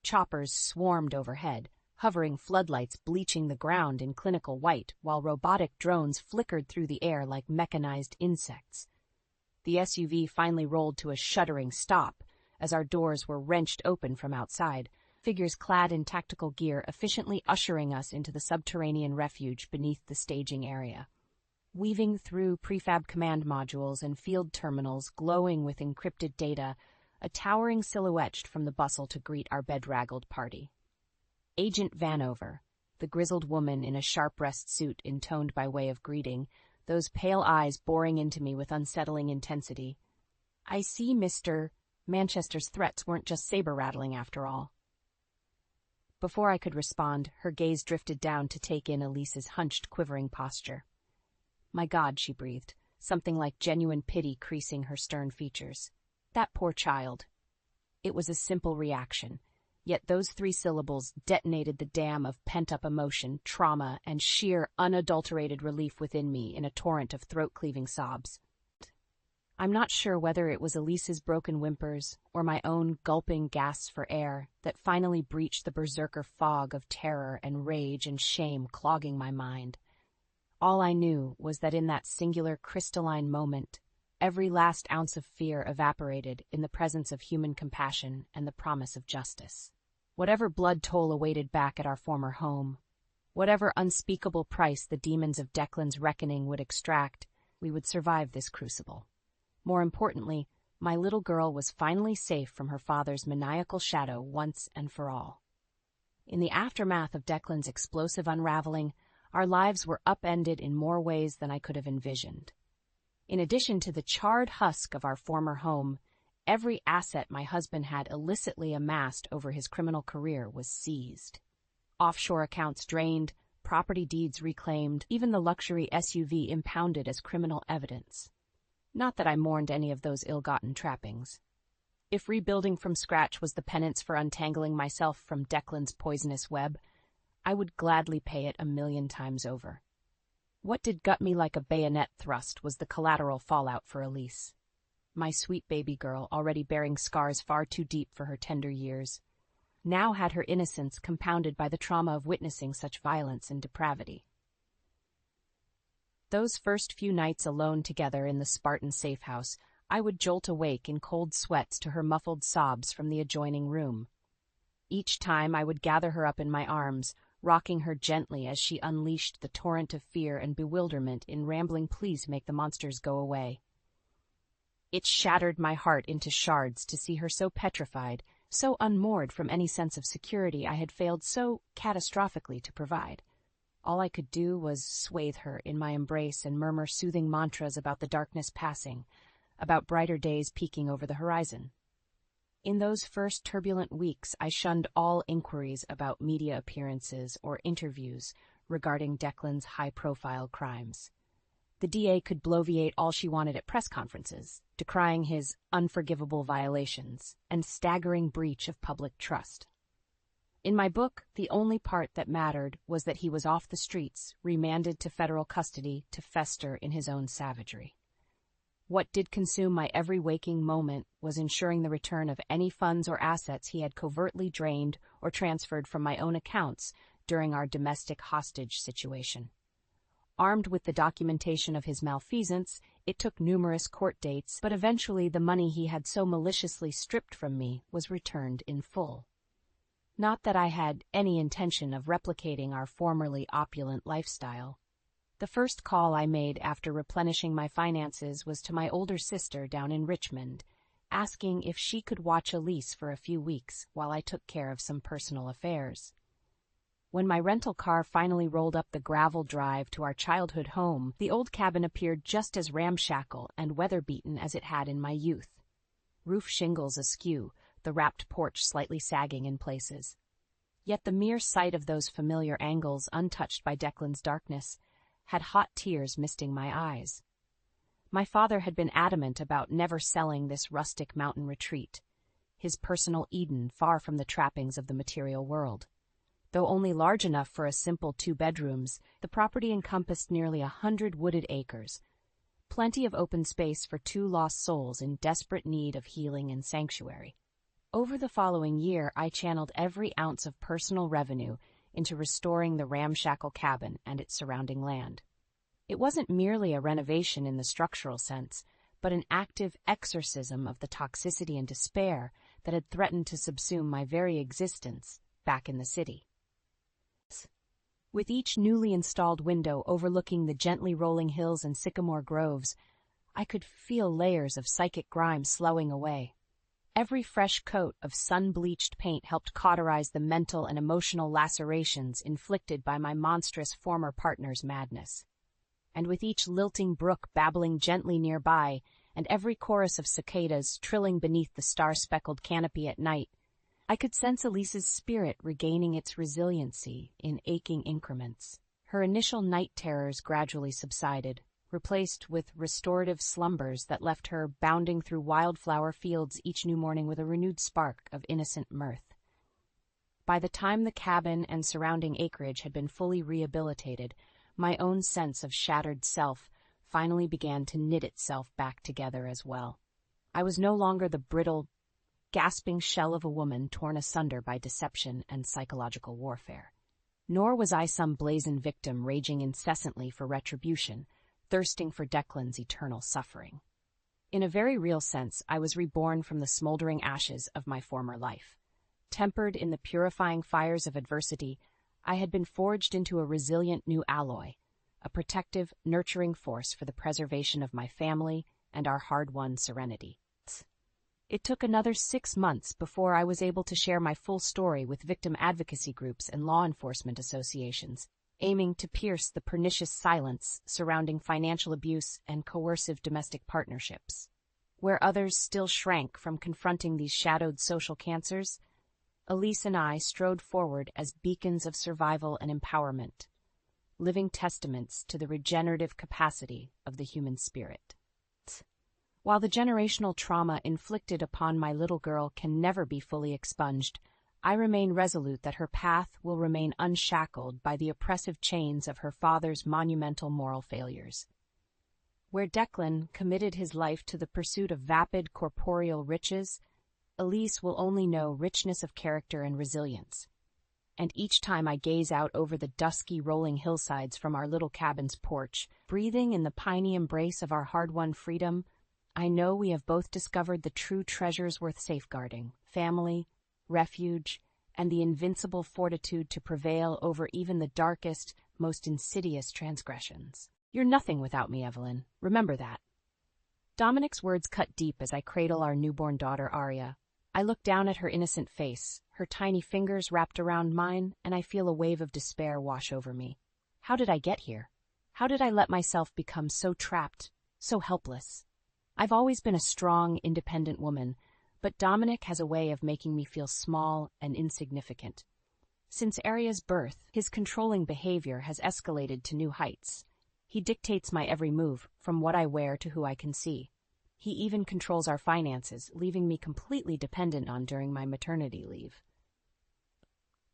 Choppers swarmed overhead, hovering floodlights bleaching the ground in clinical white, while robotic drones flickered through the air like mechanized insects. The SUV finally rolled to a shuddering stop as our doors were wrenched open from outside, figures clad in tactical gear efficiently ushering us into the subterranean refuge beneath the staging area. Weaving through prefab command modules and field terminals glowing with encrypted data, a towering silhouette from the bustle to greet our bedraggled party. Agent Vanover, the grizzled woman in a sharp-breast suit intoned by way of greeting, those pale eyes boring into me with unsettling intensity. "I see, Mr. Manchester's threats weren't just saber-rattling after all." Before I could respond, her gaze drifted down to take in Elise's hunched, quivering posture. "My God," she breathed, something like genuine pity creasing her stern features. "That poor child." It was a simple reaction, yet those 3 syllables detonated the dam of pent-up emotion, trauma, and sheer, unadulterated relief within me in a torrent of throat-cleaving sobs. I'm not sure whether it was Elise's broken whimpers or my own gulping gasps for air that finally breached the berserker fog of terror and rage and shame clogging my mind. All I knew was that in that singular crystalline moment, every last ounce of fear evaporated in the presence of human compassion and the promise of justice. Whatever blood toll awaited back at our former home, whatever unspeakable price the demons of Declan's reckoning would extract, we would survive this crucible. More importantly, my little girl was finally safe from her father's maniacal shadow once and for all. In the aftermath of Declan's explosive unraveling, our lives were upended in more ways than I could have envisioned. In addition to the charred husk of our former home, every asset my husband had illicitly amassed over his criminal career was seized. Offshore accounts drained, property deeds reclaimed, even the luxury SUV impounded as criminal evidence. Not that I mourned any of those ill-gotten trappings. If rebuilding from scratch was the penance for untangling myself from Declan's poisonous web, I would gladly pay it 1,000,000 times over. What did gut me like a bayonet thrust was the collateral fallout for Elise. My sweet baby girl, already bearing scars far too deep for her tender years, now had her innocence compounded by the trauma of witnessing such violence and depravity. Those first few nights alone together in the Spartan safe house, I would jolt awake in cold sweats to her muffled sobs from the adjoining room. Each time I would gather her up in my arms, rocking her gently as she unleashed the torrent of fear and bewilderment in rambling pleas to make the monsters go away. It shattered my heart into shards to see her so petrified, so unmoored from any sense of security I had failed so catastrophically to provide. All I could do was swathe her in my embrace and murmur soothing mantras about the darkness passing, about brighter days peeking over the horizon. In those first turbulent weeks, I shunned all inquiries about media appearances or interviews regarding Declan's high-profile crimes. The DA could bloviate all she wanted at press conferences, decrying his unforgivable violations and staggering breach of public trust. In my book, the only part that mattered was that he was off the streets, remanded to federal custody to fester in his own savagery. What did consume my every waking moment was ensuring the return of any funds or assets he had covertly drained or transferred from my own accounts during our domestic hostage situation. Armed with the documentation of his malfeasance, it took numerous court dates, but eventually the money he had so maliciously stripped from me was returned in full. Not that I had any intention of replicating our formerly opulent lifestyle. The first call I made after replenishing my finances was to my older sister down in Richmond, asking if she could watch Elise for a few weeks while I took care of some personal affairs. When my rental car finally rolled up the gravel drive to our childhood home, the old cabin appeared just as ramshackle and weather-beaten as it had in my youth. Roof shingles askew, the wrapped porch slightly sagging in places. Yet the mere sight of those familiar angles untouched by Declan's darkness had hot tears misting my eyes. My father had been adamant about never selling this rustic mountain retreat, his personal Eden far from the trappings of the material world. Though only large enough for a simple 2 bedrooms, the property encompassed nearly 100 wooded acres, plenty of open space for 2 lost souls in desperate need of healing and sanctuary. Over the following year, I channeled every ounce of personal revenue into restoring the ramshackle cabin and its surrounding land. It wasn't merely a renovation in the structural sense, but an active exorcism of the toxicity and despair that had threatened to subsume my very existence back in the city. With each newly installed window overlooking the gently rolling hills and sycamore groves, I could feel layers of psychic grime slowing away. Every fresh coat of sun-bleached paint helped cauterize the mental and emotional lacerations inflicted by my monstrous former partner's madness. And with each lilting brook babbling gently nearby, and every chorus of cicadas trilling beneath the star-speckled canopy at night, I could sense Elise's spirit regaining its resiliency in aching increments. Her initial night terrors gradually subsided, replaced with restorative slumbers that left her bounding through wildflower fields each new morning with a renewed spark of innocent mirth. By the time the cabin and surrounding acreage had been fully rehabilitated, my own sense of shattered self finally began to knit itself back together as well. I was no longer the brittle, gasping shell of a woman torn asunder by deception and psychological warfare. Nor was I some brazen victim raging incessantly for retribution, thirsting for Declan's eternal suffering. In a very real sense, I was reborn from the smoldering ashes of my former life. Tempered in the purifying fires of adversity, I had been forged into a resilient new alloy, a protective, nurturing force for the preservation of my family and our hard-won serenity. It took another 6 months before I was able to share my full story with victim advocacy groups and law enforcement associations, aiming to pierce the pernicious silence surrounding financial abuse and coercive domestic partnerships. Where others still shrank from confronting these shadowed social cancers, Elise and I strode forward as beacons of survival and empowerment, living testaments to the regenerative capacity of the human spirit. While the generational trauma inflicted upon my little girl can never be fully expunged, I remain resolute that her path will remain unshackled by the oppressive chains of her father's monumental moral failures. Where Declan committed his life to the pursuit of vapid corporeal riches, Elise will only know richness of character and resilience. And each time I gaze out over the dusky rolling hillsides from our little cabin's porch, breathing in the piney embrace of our hard-won freedom, I know we have both discovered the true treasures worth safeguarding: family, refuge, and the invincible fortitude to prevail over even the darkest, most insidious transgressions. You're nothing without me, Evelyn. Remember that. Dominic's words cut deep as I cradle our newborn daughter, Arya. I look down at her innocent face, her tiny fingers wrapped around mine, and I feel a wave of despair wash over me. How did I get here? How did I let myself become so trapped, so helpless? I've always been a strong, independent woman, but Dominic has a way of making me feel small and insignificant. Since Arya's birth, his controlling behavior has escalated to new heights. He dictates my every move, from what I wear to who I can see. He even controls our finances, leaving me completely dependent on during my maternity leave.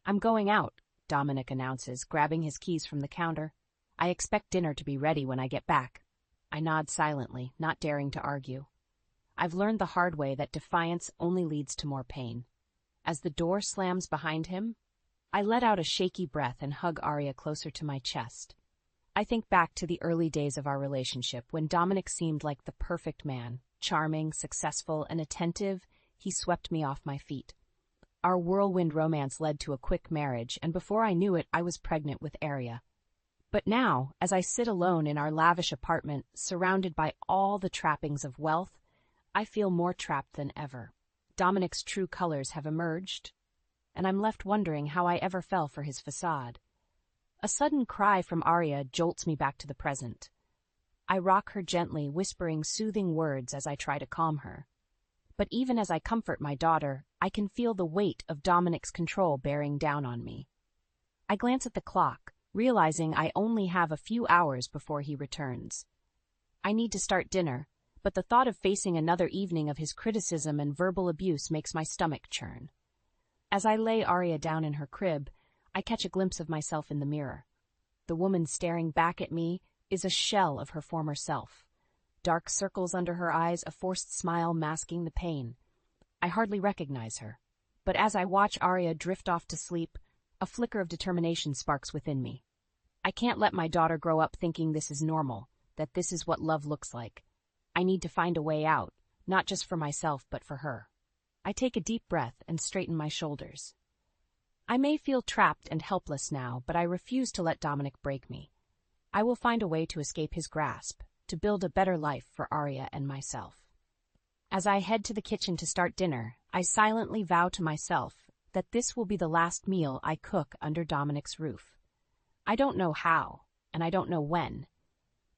I'm going out, Dominic announces, grabbing his keys from the counter. I expect dinner to be ready when I get back. I nod silently, not daring to argue. I've learned the hard way that defiance only leads to more pain. As the door slams behind him, I let out a shaky breath and hug Arya closer to my chest. I think back to the early days of our relationship when Dominic seemed like the perfect man. Charming, successful, and attentive, he swept me off my feet. Our whirlwind romance led to a quick marriage, and before I knew it, I was pregnant with Arya. But now, as I sit alone in our lavish apartment, surrounded by all the trappings of wealth, I feel more trapped than ever. Dominic's true colors have emerged, and I'm left wondering how I ever fell for his facade. A sudden cry from Arya jolts me back to the present. I rock her gently, whispering soothing words as I try to calm her. But even as I comfort my daughter, I can feel the weight of Dominic's control bearing down on me. I glance at the clock, realizing I only have a few hours before he returns. I need to start dinner, but the thought of facing another evening of his criticism and verbal abuse makes my stomach churn. As I lay Arya down in her crib, I catch a glimpse of myself in the mirror. The woman staring back at me is a shell of her former self. Dark circles under her eyes, a forced smile masking the pain. I hardly recognize her, but as I watch Arya drift off to sleep, a flicker of determination sparks within me. I can't let my daughter grow up thinking this is normal, that this is what love looks like. I need to find a way out, not just for myself, but for her. I take a deep breath and straighten my shoulders. I may feel trapped and helpless now, but I refuse to let Dominic break me. I will find a way to escape his grasp, to build a better life for Arya and myself. As I head to the kitchen to start dinner, I silently vow to myself that this will be the last meal I cook under Dominic's roof. I don't know how, and I don't know when,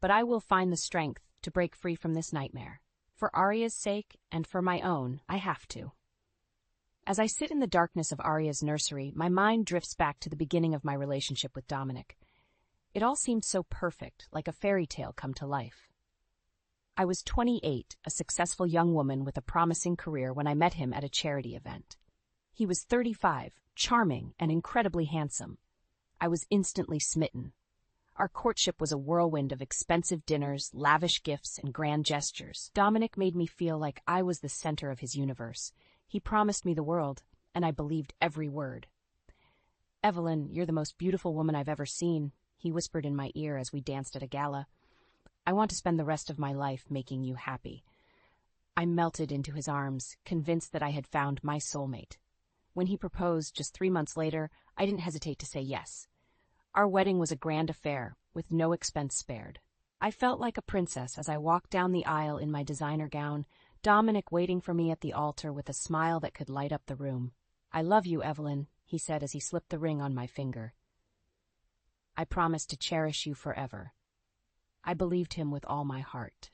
but I will find the strength to break free from this nightmare. For Arya's sake, and for my own, I have to. As I sit in the darkness of Arya's nursery, my mind drifts back to the beginning of my relationship with Dominic. It all seemed so perfect, like a fairy tale come to life. I was 28, a successful young woman with a promising career when I met him at a charity event. He was 35, charming, and incredibly handsome. I was instantly smitten. Our courtship was a whirlwind of expensive dinners, lavish gifts, and grand gestures. Dominic made me feel like I was the center of his universe. He promised me the world, and I believed every word. "Evelyn, you're the most beautiful woman I've ever seen," he whispered in my ear as we danced at a gala. "I want to spend the rest of my life making you happy." I melted into his arms, convinced that I had found my soulmate. When he proposed just 3 months later, I didn't hesitate to say yes. Our wedding was a grand affair, with no expense spared. I felt like a princess as I walked down the aisle in my designer gown, Dominic waiting for me at the altar with a smile that could light up the room. "I love you, Evelyn," he said as he slipped the ring on my finger. "I promise to cherish you forever." I believed him with all my heart.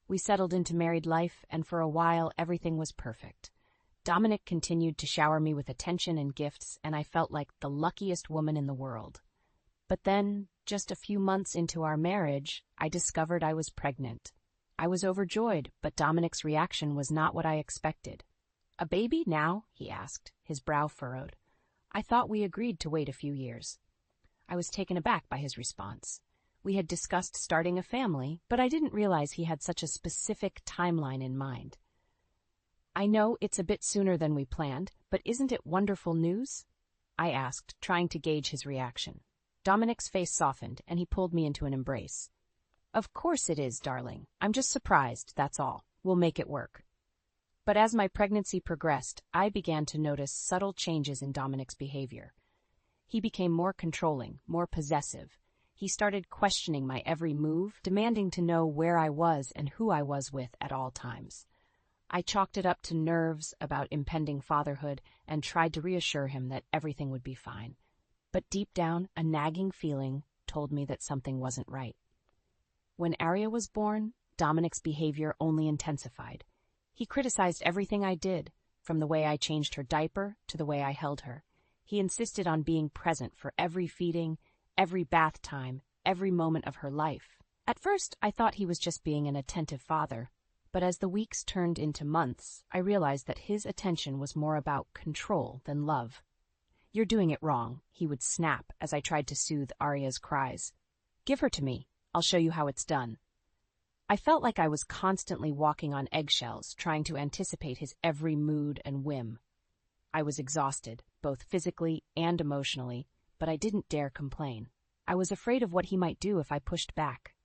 We settled into married life, and for a while everything was perfect. Dominic continued to shower me with attention and gifts, and I felt like the luckiest woman in the world. But then, just a few months into our marriage, I discovered I was pregnant. I was overjoyed, but Dominic's reaction was not what I expected. "A baby now?" he asked, his brow furrowed. I thought we agreed to wait a few years. I was taken aback by his response. We had discussed starting a family, but I didn't realize he had such a specific timeline in mind. "I know it's a bit sooner than we planned, but isn't it wonderful news?" I asked, trying to gauge his reaction. Dominic's face softened, and he pulled me into an embrace. "Of course it is, darling. I'm just surprised, that's all. We'll make it work." But as my pregnancy progressed, I began to notice subtle changes in Dominic's behavior. He became more controlling, more possessive. He started questioning my every move, demanding to know where I was and who I was with at all times. I chalked it up to nerves about impending fatherhood and tried to reassure him that everything would be fine. But deep down, a nagging feeling told me that something wasn't right. When Aria was born, Dominic's behavior only intensified. He criticized everything I did, from the way I changed her diaper to the way I held her. He insisted on being present for every feeding, every bath time, every moment of her life. At first, I thought he was just being an attentive father, but as the weeks turned into months, I realized that his attention was more about control than love. "You're doing it wrong," he would snap as I tried to soothe Aria's cries. "Give her to me. I'll show you how it's done." I felt like I was constantly walking on eggshells, trying to anticipate his every mood and whim. I was exhausted, both physically and emotionally, but I didn't dare complain. I was afraid of what he might do if I pushed back.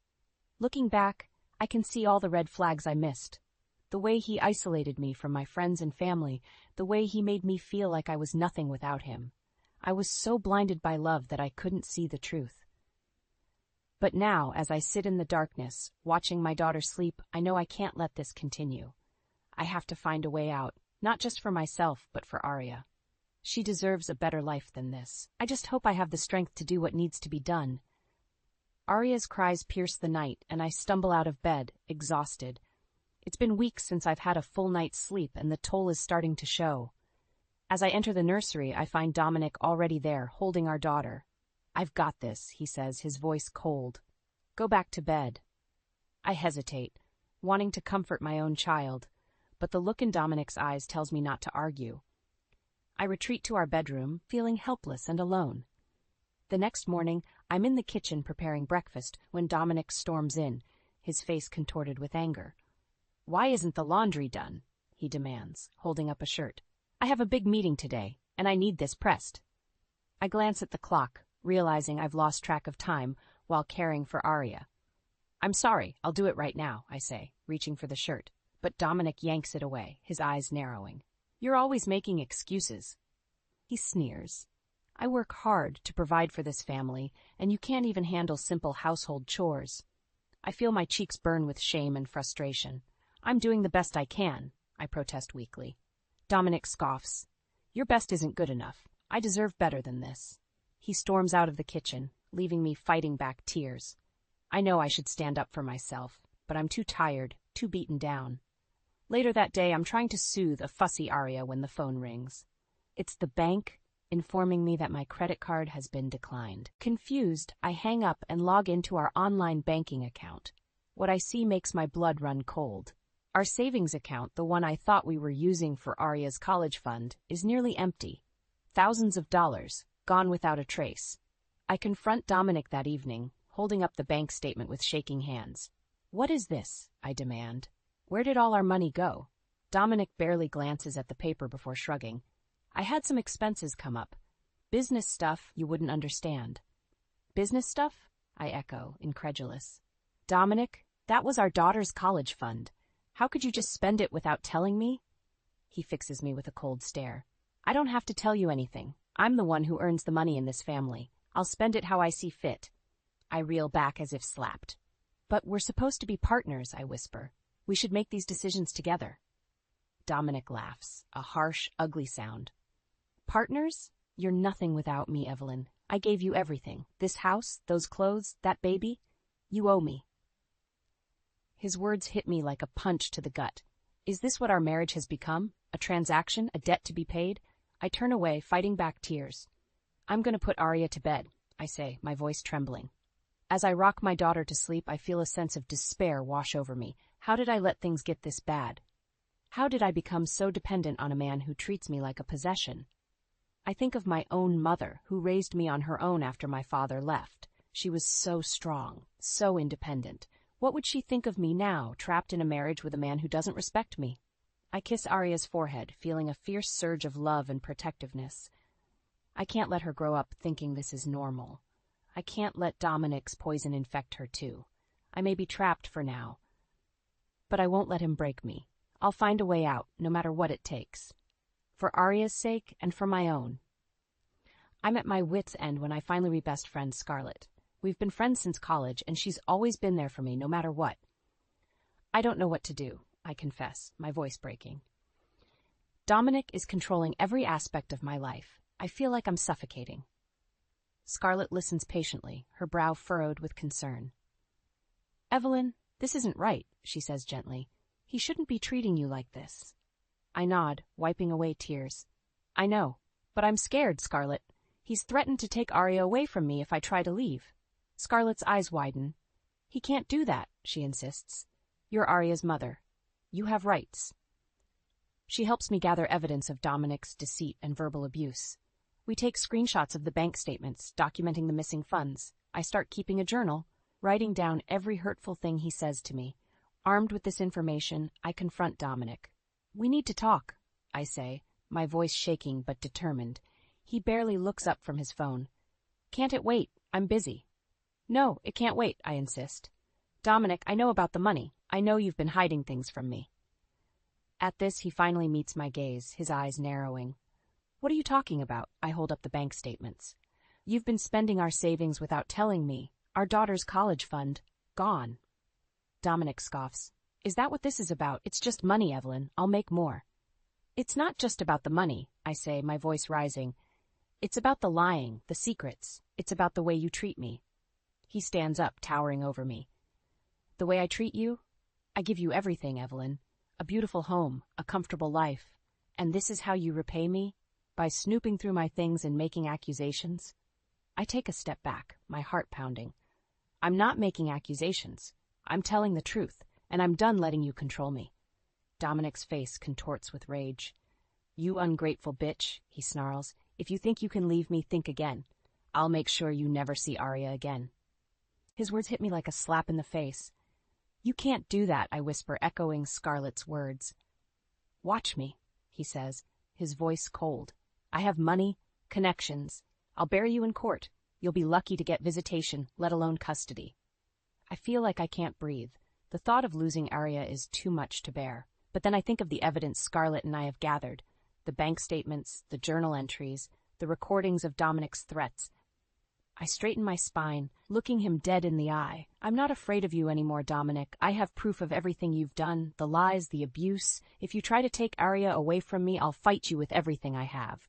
Looking back, I can see all the red flags I missed. The way he isolated me from my friends and family, the way he made me feel like I was nothing without him. I was so blinded by love that I couldn't see the truth. But now, as I sit in the darkness, watching my daughter sleep, I know I can't let this continue. I have to find a way out, not just for myself, but for Aria. She deserves a better life than this. I just hope I have the strength to do what needs to be done. Aria's cries pierce the night, and I stumble out of bed, exhausted. It's been weeks since I've had a full night's sleep, and the toll is starting to show. As I enter the nursery, I find Dominic already there, holding our daughter. "I've got this," he says, his voice cold. "Go back to bed." I hesitate, wanting to comfort my own child, but the look in Dominic's eyes tells me not to argue. I retreat to our bedroom, feeling helpless and alone. The next morning, I'm in the kitchen preparing breakfast when Dominic storms in, his face contorted with anger. "Why isn't the laundry done?" he demands, holding up a shirt. "I have a big meeting today, and I need this pressed." I glance at the clock, realizing I've lost track of time while caring for Aria. "I'm sorry, I'll do it right now," I say, reaching for the shirt, but Dominic yanks it away, his eyes narrowing. "You're always making excuses." He sneers. "I work hard to provide for this family, and you can't even handle simple household chores." I feel my cheeks burn with shame and frustration. "I'm doing the best I can," I protest weakly. Dominic scoffs. "Your best isn't good enough. I deserve better than this." He storms out of the kitchen, leaving me fighting back tears. I know I should stand up for myself, but I'm too tired, too beaten down. Later that day, I'm trying to soothe a fussy Aria when the phone rings. It's the bank, informing me that my credit card has been declined. Confused, I hang up and log into our online banking account. What I see makes my blood run cold. Our savings account, the one I thought we were using for Aria's college fund, is nearly empty. Thousands of dollars, gone without a trace. I confront Dominic that evening, holding up the bank statement with shaking hands. "What is this?" I demand. "Where did all our money go?" Dominic barely glances at the paper before shrugging. "I had some expenses come up. Business stuff you wouldn't understand." "Business stuff?" I echo, incredulous. "Dominic, that was our daughter's college fund. How could you just spend it without telling me?" He fixes me with a cold stare. "I don't have to tell you anything. I'm the one who earns the money in this family. I'll spend it how I see fit." I reel back as if slapped. "But we're supposed to be partners," I whisper. "We should make these decisions together." Dominic laughs, a harsh, ugly sound. "Partners? You're nothing without me, Evelyn. I gave you everything. This house, those clothes, that baby. You owe me." His words hit me like a punch to the gut. Is this what our marriage has become? A transaction, a debt to be paid? I turn away, fighting back tears. "I'm going to put Aria to bed. I say, my voice trembling. As I rock my daughter to sleep, I feel a sense of despair wash over me. How did I let things get this bad? How did I become so dependent on a man who treats me like a possession? I think of my own mother, who raised me on her own after my father left. She was so strong, so independent. What would she think of me now, trapped in a marriage with a man who doesn't respect me? I kiss Arya's forehead, feeling a fierce surge of love and protectiveness. I can't let her grow up thinking this is normal. I can't let Dominic's poison infect her too. I may be trapped for now, but I won't let him break me. I'll find a way out, no matter what it takes. For Arya's sake and for my own. I'm at my wit's end when I finally meet best friend Scarlett. We've been friends since college, and she's always been there for me, no matter what. I don't know what to do, I confess, my voice breaking. Dominic is controlling every aspect of my life. I feel like I'm suffocating. Scarlett listens patiently, her brow furrowed with concern. Evelyn, this isn't right, she says gently. He shouldn't be treating you like this. I nod, wiping away tears. I know, but I'm scared, Scarlett. He's threatened to take Arya away from me if I try to leave. Scarlett's eyes widen. He can't do that, she insists. You're Arya's mother. You have rights. She helps me gather evidence of Dominic's deceit and verbal abuse. We take screenshots of the bank statements, documenting the missing funds. I start keeping a journal, writing down every hurtful thing he says to me. Armed with this information, I confront Dominic. We need to talk, I say, my voice shaking but determined. He barely looks up from his phone. Can't it wait? I'm busy. No, it can't wait, I insist. Dominic, I know about the money. I know you've been hiding things from me. At this, he finally meets my gaze, his eyes narrowing. What are you talking about? I hold up the bank statements. You've been spending our savings without telling me. Our daughter's college fund. Gone. Dominic scoffs. Is that what this is about? It's just money, Evelyn. I'll make more. It's not just about the money, I say, my voice rising. It's about the lying, the secrets. It's about the way you treat me. He stands up, towering over me. The way I treat you? I give you everything, Evelyn. A beautiful home, a comfortable life. And this is how you repay me? By snooping through my things and making accusations? I take a step back, my heart pounding. I'm not making accusations. I'm telling the truth, and I'm done letting you control me. Dominic's face contorts with rage. You ungrateful bitch, he snarls. If you think you can leave me, think again. I'll make sure you never see Arya again. His words hit me like a slap in the face. You can't do that, I whisper, echoing Scarlett's words. Watch me, he says, his voice cold. I have money, connections. I'll bury you in court. You'll be lucky to get visitation, let alone custody. I feel like I can't breathe. The thought of losing Arya is too much to bear. But then I think of the evidence Scarlett and I have gathered. The bank statements, the journal entries, the recordings of Dominic's threats. I straighten my spine, looking him dead in the eye. I'm not afraid of you anymore, Dominic. I have proof of everything you've done, the lies, the abuse. If you try to take Arya away from me, I'll fight you with everything I have.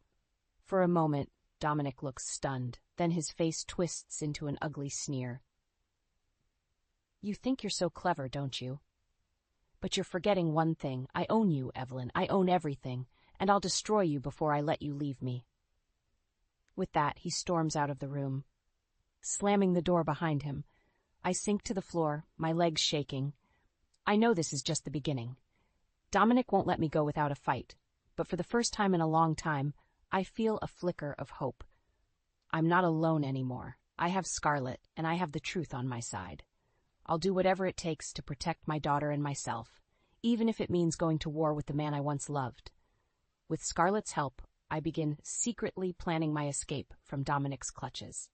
For a moment, Dominic looks stunned. Then his face twists into an ugly sneer. You think you're so clever, don't you? But you're forgetting one thing. I own you, Evelyn. I own everything. And I'll destroy you before I let you leave me. With that, he storms out of the room, slamming the door behind him. I sink to the floor, my legs shaking. I know this is just the beginning. Dominic won't let me go without a fight. But for the first time in a long time, I feel a flicker of hope. I'm not alone anymore. I have Scarlett, and I have the truth on my side. I'll do whatever it takes to protect my daughter and myself, even if it means going to war with the man I once loved. With Scarlett's help, I begin secretly planning my escape from Dominic's clutches.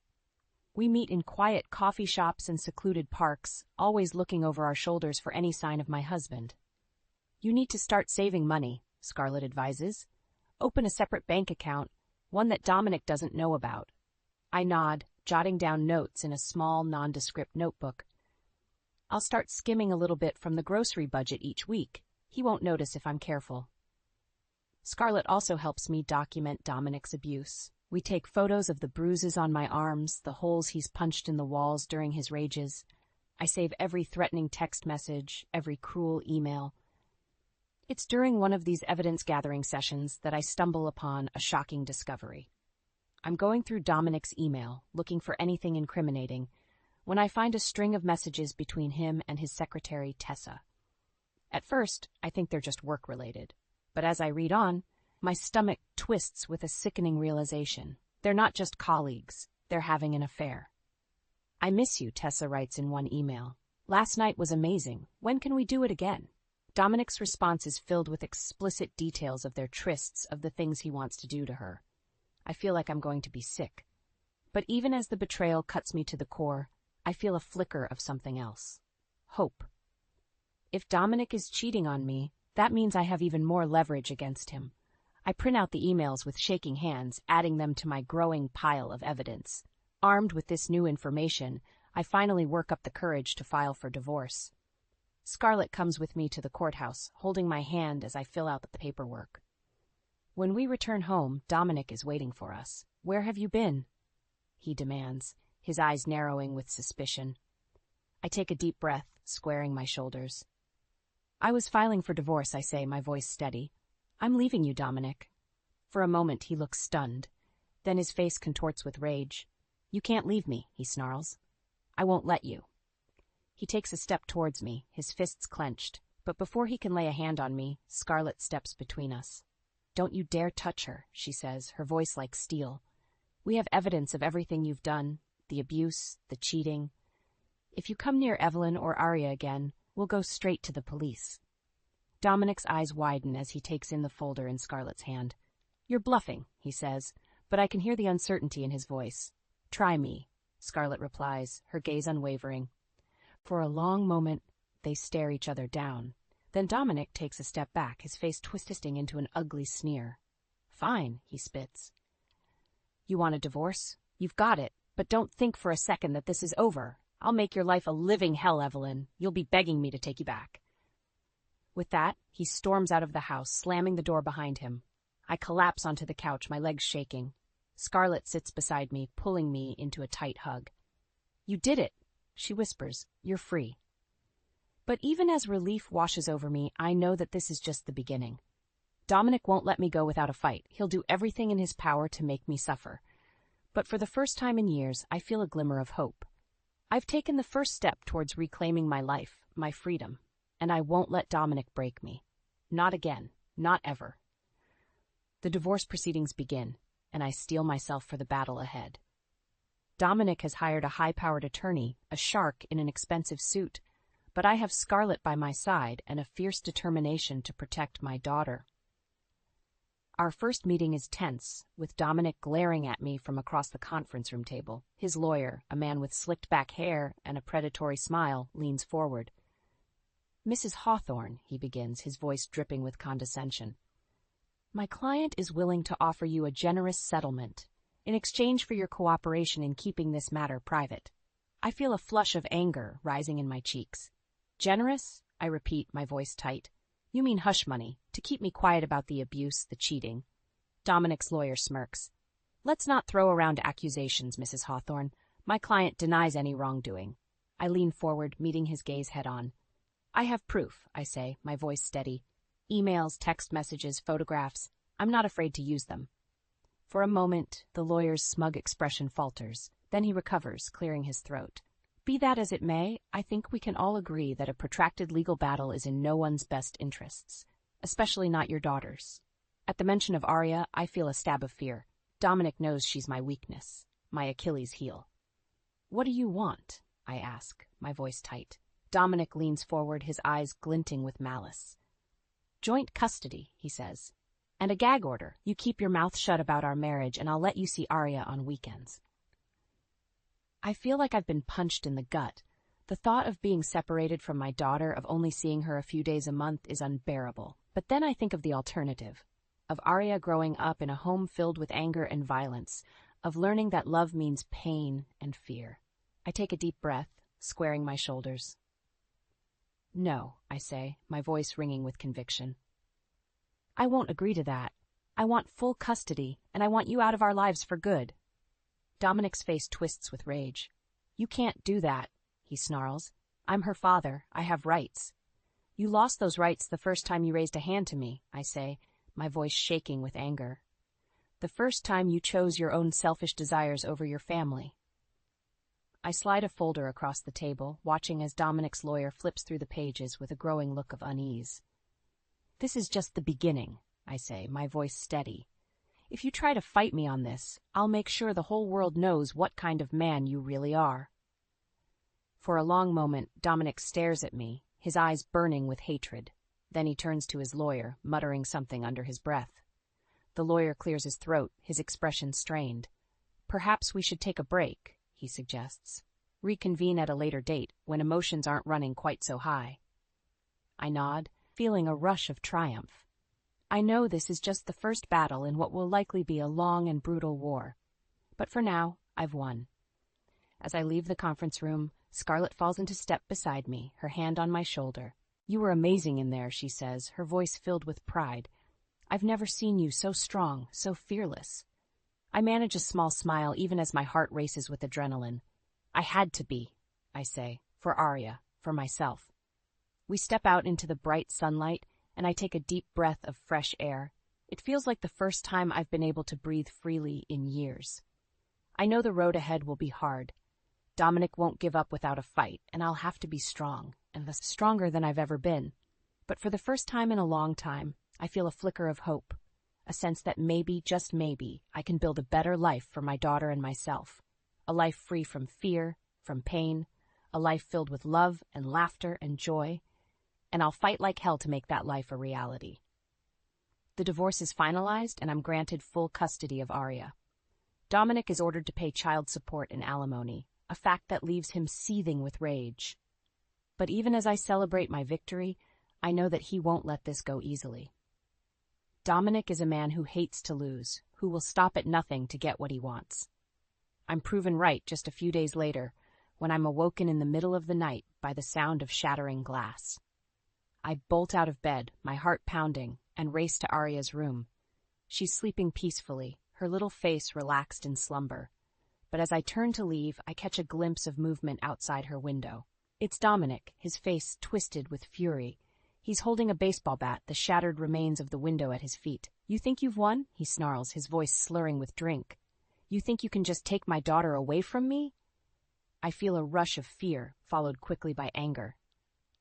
We meet in quiet coffee shops and secluded parks, always looking over our shoulders for any sign of my husband. You need to start saving money, Scarlett advises. Open a separate bank account, one that Dominic doesn't know about. I nod, jotting down notes in a small, nondescript notebook. I'll start skimming a little bit from the grocery budget each week. He won't notice if I'm careful. Scarlett also helps me document Dominic's abuse. We take photos of the bruises on my arms, the holes he's punched in the walls during his rages. I save every threatening text message, every cruel email. It's during one of these evidence-gathering sessions that I stumble upon a shocking discovery. I'm going through Dominic's email, looking for anything incriminating, when I find a string of messages between him and his secretary, Tessa. At first, I think they're just work-related, but as I read on, my stomach twists with a sickening realization. They're not just colleagues, they're having an affair. I miss you, Tessa writes in one email. Last night was amazing. When can we do it again? Dominic's response is filled with explicit details of their trysts, of the things he wants to do to her. I feel like I'm going to be sick. But even as the betrayal cuts me to the core, I feel a flicker of something else. Hope. If Dominic is cheating on me, that means I have even more leverage against him. I print out the emails with shaking hands, adding them to my growing pile of evidence. Armed with this new information, I finally work up the courage to file for divorce. Scarlett comes with me to the courthouse, holding my hand as I fill out the paperwork. When we return home, Dominic is waiting for us. "Where have you been?" he demands, his eyes narrowing with suspicion. I take a deep breath, squaring my shoulders. "I was filing for divorce," I say, my voice steady. "I'm leaving you, Dominic." For a moment he looks stunned. Then his face contorts with rage. "You can't leave me," he snarls. "I won't let you." He takes a step towards me, his fists clenched, but before he can lay a hand on me, Scarlett steps between us. "Don't you dare touch her," she says, her voice like steel. "We have evidence of everything you've done, the abuse, the cheating. If you come near Evelyn or Arya again, we'll go straight to the police." Dominic's eyes widen as he takes in the folder in Scarlett's hand. "You're bluffing," he says, but I can hear the uncertainty in his voice. "Try me," Scarlett replies, her gaze unwavering. For a long moment, they stare each other down. Then Dominic takes a step back, his face twisting into an ugly sneer. "Fine," he spits. "You want a divorce? You've got it, but don't think for a second that this is over. I'll make your life a living hell, Evelyn. You'll be begging me to take you back." With that, he storms out of the house, slamming the door behind him. I collapse onto the couch, my legs shaking. Scarlett sits beside me, pulling me into a tight hug. "You did it," she whispers. "You're free." But even as relief washes over me, I know that this is just the beginning. Dominic won't let me go without a fight. He'll do everything in his power to make me suffer. But for the first time in years, I feel a glimmer of hope. I've taken the first step towards reclaiming my life, my freedom, and I won't let Dominic break me. Not again. Not ever. The divorce proceedings begin, and I steel myself for the battle ahead. Dominic has hired a high-powered attorney, a shark in an expensive suit, but I have Scarlett by my side and a fierce determination to protect my daughter. Our first meeting is tense, with Dominic glaring at me from across the conference room table. His lawyer, a man with slicked-back hair and a predatory smile, leans forward. "Mrs. Hawthorne," he begins, his voice dripping with condescension. "My client is willing to offer you a generous settlement in exchange for your cooperation in keeping this matter private." I feel a flush of anger rising in my cheeks. "Generous?" I repeat, my voice tight. "You mean hush money, to keep me quiet about the abuse, the cheating." Dominic's lawyer smirks. "Let's not throw around accusations, Mrs. Hawthorne. My client denies any wrongdoing." I lean forward, meeting his gaze head-on. "I have proof," I say, my voice steady. "Emails, text messages, photographs. I'm not afraid to use them." For a moment, the lawyer's smug expression falters. Then he recovers, clearing his throat. "Be that as it may, I think we can all agree that a protracted legal battle is in no one's best interests, especially not your daughter's." At the mention of Arya, I feel a stab of fear. Dominic knows she's my weakness, my Achilles heel. "What do you want?" I ask, my voice tight. Dominic leans forward, his eyes glinting with malice. "Joint custody," he says. "And a gag order. You keep your mouth shut about our marriage, and I'll let you see Arya on weekends." I feel like I've been punched in the gut. The thought of being separated from my daughter, of only seeing her a few days a month, is unbearable. But then I think of the alternative, of Arya growing up in a home filled with anger and violence, of learning that love means pain and fear. I take a deep breath, squaring my shoulders. "No," I say, my voice ringing with conviction. "I won't agree to that. I want full custody, and I want you out of our lives for good." Dominic's face twists with rage. "You can't do that," he snarls. "I'm her father. I have rights." "You lost those rights the first time you raised a hand to me," I say, my voice shaking with anger. The first time you chose your own selfish desires over your family. I slide a folder across the table, watching as Dominic's lawyer flips through the pages with a growing look of unease. This is just the beginning, I say, my voice steady. If you try to fight me on this, I'll make sure the whole world knows what kind of man you really are. For a long moment, Dominic stares at me, his eyes burning with hatred. Then he turns to his lawyer, muttering something under his breath. The lawyer clears his throat, his expression strained. Perhaps we should take a break, he suggests. Reconvene at a later date, when emotions aren't running quite so high. I nod, feeling a rush of triumph. I know this is just the first battle in what will likely be a long and brutal war. But for now, I've won. As I leave the conference room, Scarlett falls into step beside me, her hand on my shoulder. You were amazing in there, she says, her voice filled with pride. I've never seen you so strong, so fearless. I manage a small smile even as my heart races with adrenaline. I had to be, I say, for Arya, for myself. We step out into the bright sunlight, and I take a deep breath of fresh air. It feels like the first time I've been able to breathe freely in years. I know the road ahead will be hard. Dominic won't give up without a fight, and I'll have to be strong, and stronger than I've ever been. But for the first time in a long time, I feel a flicker of hope, a sense that maybe, just maybe, I can build a better life for my daughter and myself. A life free from fear, from pain, a life filled with love and laughter and joy. And I'll fight like hell to make that life a reality. The divorce is finalized, and I'm granted full custody of Arya. Dominic is ordered to pay child support and alimony, a fact that leaves him seething with rage. But even as I celebrate my victory, I know that he won't let this go easily. Dominic is a man who hates to lose, who will stop at nothing to get what he wants. I'm proven right just a few days later, when I'm awoken in the middle of the night by the sound of shattering glass. I bolt out of bed, my heart pounding, and race to Arya's room. She's sleeping peacefully, her little face relaxed in slumber. But as I turn to leave, I catch a glimpse of movement outside her window. It's Dominic, his face twisted with fury. He's holding a baseball bat, the shattered remains of the window at his feet. You think you've won? He snarls, his voice slurring with drink. You think you can just take my daughter away from me? I feel a rush of fear, followed quickly by anger.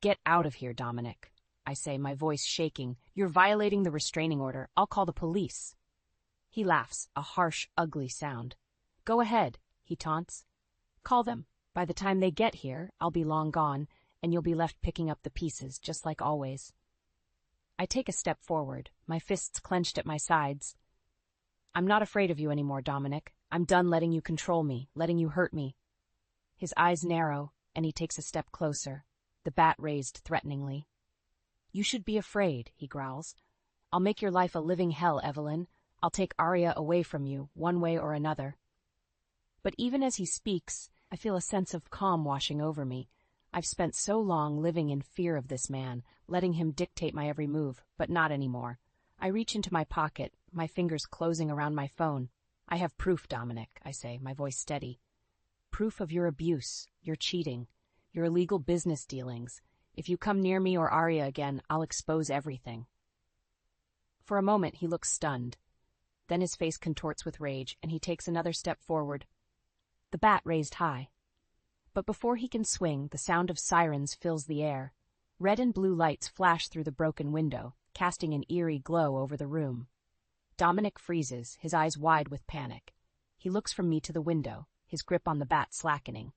Get out of here, Dominic, I say, my voice shaking. You're violating the restraining order. I'll call the police. He laughs, a harsh, ugly sound. Go ahead, he taunts. Call them. By the time they get here, I'll be long gone, and you'll be left picking up the pieces, just like always. I take a step forward, my fists clenched at my sides. I'm not afraid of you anymore, Dominic. I'm done letting you control me, letting you hurt me. His eyes narrow, and he takes a step closer, the bat raised threateningly. You should be afraid, he growls. I'll make your life a living hell, Evelyn. I'll take Arya away from you, one way or another. But even as he speaks, I feel a sense of calm washing over me. I've spent so long living in fear of this man, letting him dictate my every move, but not anymore. I reach into my pocket, my fingers closing around my phone. I have proof, Dominic, I say, my voice steady. Proof of your abuse, your cheating, your illegal business dealings. If you come near me or Arya again, I'll expose everything. For a moment, he looks stunned. Then his face contorts with rage, and he takes another step forward, the bat raised high. But before he can swing, the sound of sirens fills the air. Red and blue lights flash through the broken window, casting an eerie glow over the room. Dominic freezes, his eyes wide with panic. He looks from me to the window, his grip on the bat slackening.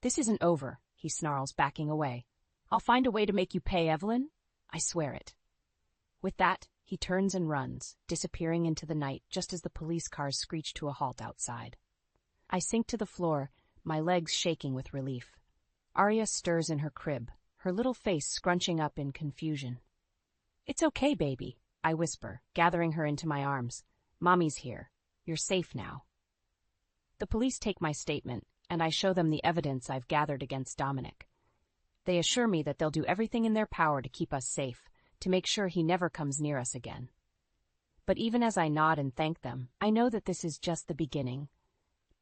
This isn't over, he snarls, backing away. I'll find a way to make you pay, Evelyn. I swear it. With that, he turns and runs, disappearing into the night just as the police cars screech to a halt outside. I sink to the floor, my legs shaking with relief. Arya stirs in her crib, her little face scrunching up in confusion. It's okay, baby, I whisper, gathering her into my arms. Mommy's here. You're safe now. The police take my statement, and I show them the evidence I've gathered against Dominic. They assure me that they'll do everything in their power to keep us safe, to make sure he never comes near us again. But even as I nod and thank them, I know that this is just the beginning.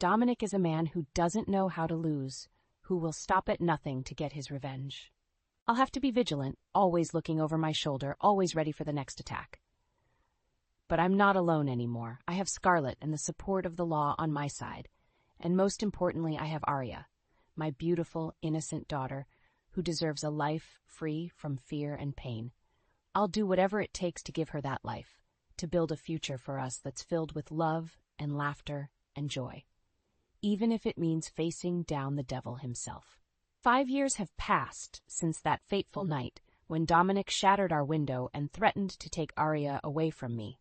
Dominic is a man who doesn't know how to lose, who will stop at nothing to get his revenge. I'll have to be vigilant, always looking over my shoulder, always ready for the next attack. But I'm not alone anymore. I have Scarlett and the support of the law on my side. And most importantly, I have Arya, my beautiful, innocent daughter, who deserves a life free from fear and pain. I'll do whatever it takes to give her that life, to build a future for us that's filled with love and laughter and joy, even if it means facing down the devil himself. 5 years have passed since that fateful night when Dominic shattered our window and threatened to take Arya away from me.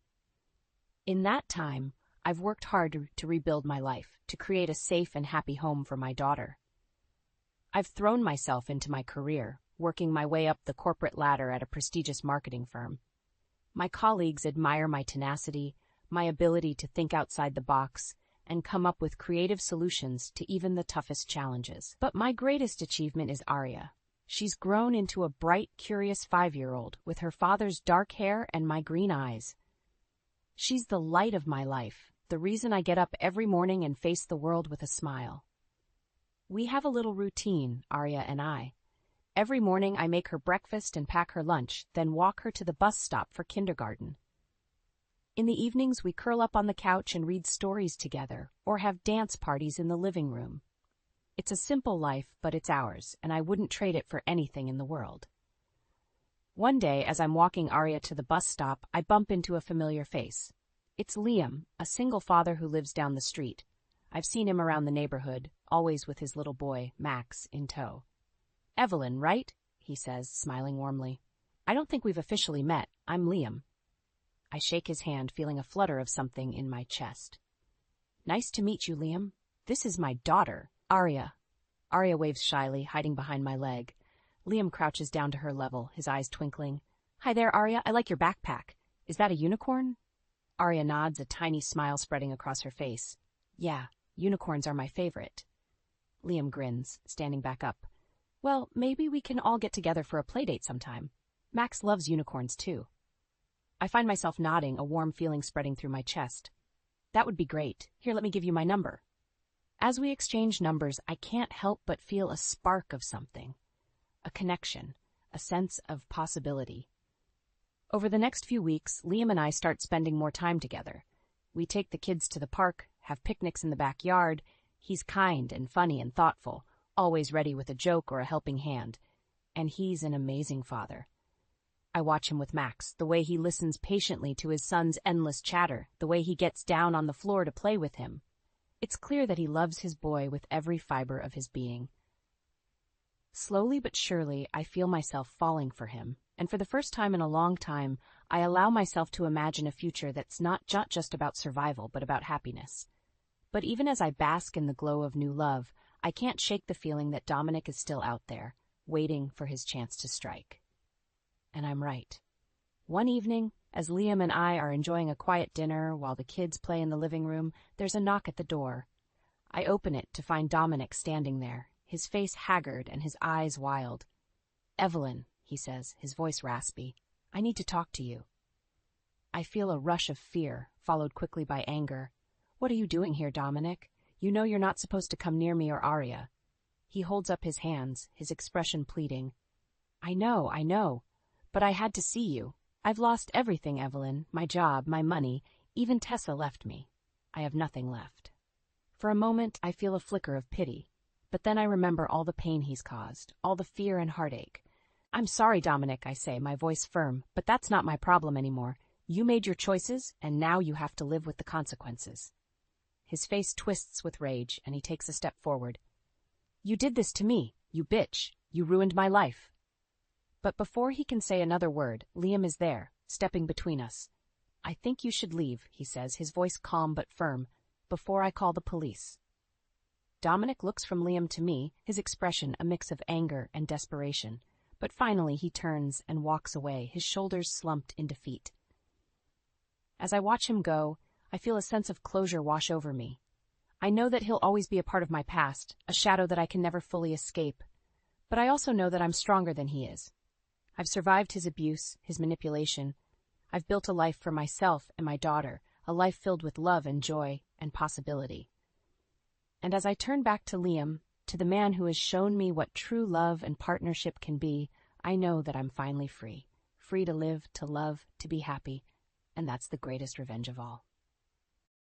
In that time, I've worked hard to rebuild my life, to create a safe and happy home for my daughter. I've thrown myself into my career, working my way up the corporate ladder at a prestigious marketing firm. My colleagues admire my tenacity, my ability to think outside the box, and come up with creative solutions to even the toughest challenges. But my greatest achievement is Arya. She's grown into a bright, curious 5-year-old with her father's dark hair and my green eyes. She's the light of my life, the reason I get up every morning and face the world with a smile. We have a little routine, Arya and I. Every morning I make her breakfast and pack her lunch, then walk her to the bus stop for kindergarten. In the evenings we curl up on the couch and read stories together, or have dance parties in the living room. It's a simple life, but it's ours, and I wouldn't trade it for anything in the world. One day, as I'm walking Arya to the bus stop, I bump into a familiar face. It's Liam, a single father who lives down the street. I've seen him around the neighborhood, always with his little boy, Max, in tow. "Evelyn, right?" he says, smiling warmly. "I don't think we've officially met. I'm Liam." I shake his hand, feeling a flutter of something in my chest. "Nice to meet you, Liam. This is my daughter, Arya." Arya waves shyly, hiding behind my leg. Liam crouches down to her level, his eyes twinkling. "Hi there, Arya. I like your backpack. Is that a unicorn?" Arya nods, a tiny smile spreading across her face. "Yeah, unicorns are my favorite." Liam grins, standing back up. "Well, maybe we can all get together for a playdate sometime. Max loves unicorns, too." I find myself nodding, a warm feeling spreading through my chest. "That would be great. Here, let me give you my number." As we exchange numbers, I can't help but feel a spark of something. A connection, a sense of possibility. Over the next few weeks, Liam and I start spending more time together. We take the kids to the park, have picnics in the backyard. He's kind and funny and thoughtful, always ready with a joke or a helping hand. And he's an amazing father. I watch him with Max, the way he listens patiently to his son's endless chatter, the way he gets down on the floor to play with him. It's clear that he loves his boy with every fiber of his being. Slowly but surely, I feel myself falling for him, and for the first time in a long time, I allow myself to imagine a future that's not just about survival, but about happiness. But even as I bask in the glow of new love, I can't shake the feeling that Dominic is still out there, waiting for his chance to strike. And I'm right. One evening, as Liam and I are enjoying a quiet dinner while the kids play in the living room, there's a knock at the door. I open it to find Dominic standing there, his face haggard and his eyes wild. "Evelyn," he says, his voice raspy, "I need to talk to you." I feel a rush of fear, followed quickly by anger. "What are you doing here, Dominic? You know you're not supposed to come near me or Arya." He holds up his hands, his expression pleading. I know, but I had to see you. I've lost everything, Evelyn, my job, my money, even Tessa left me. I have nothing left." For a moment, I feel a flicker of pity, but then I remember all the pain he's caused, all the fear and heartache. "I'm sorry, Dominic," I say, my voice firm, "but that's not my problem anymore. You made your choices, and now you have to live with the consequences." His face twists with rage, and he takes a step forward. "You did this to me, you bitch. You ruined my life." But before he can say another word, Liam is there, stepping between us. "I think you should leave," he says, his voice calm but firm, "before I call the police." Dominic looks from Liam to me, his expression a mix of anger and desperation, but finally he turns and walks away, his shoulders slumped in defeat. As I watch him go, I feel a sense of closure wash over me. I know that he'll always be a part of my past, a shadow that I can never fully escape, but I also know that I'm stronger than he is. I've survived his abuse, his manipulation. I've built a life for myself and my daughter, a life filled with love and joy and possibility. And as I turn back to Liam, to the man who has shown me what true love and partnership can be, I know that I'm finally free. Free to live, to love, to be happy. and that's the greatest revenge of all.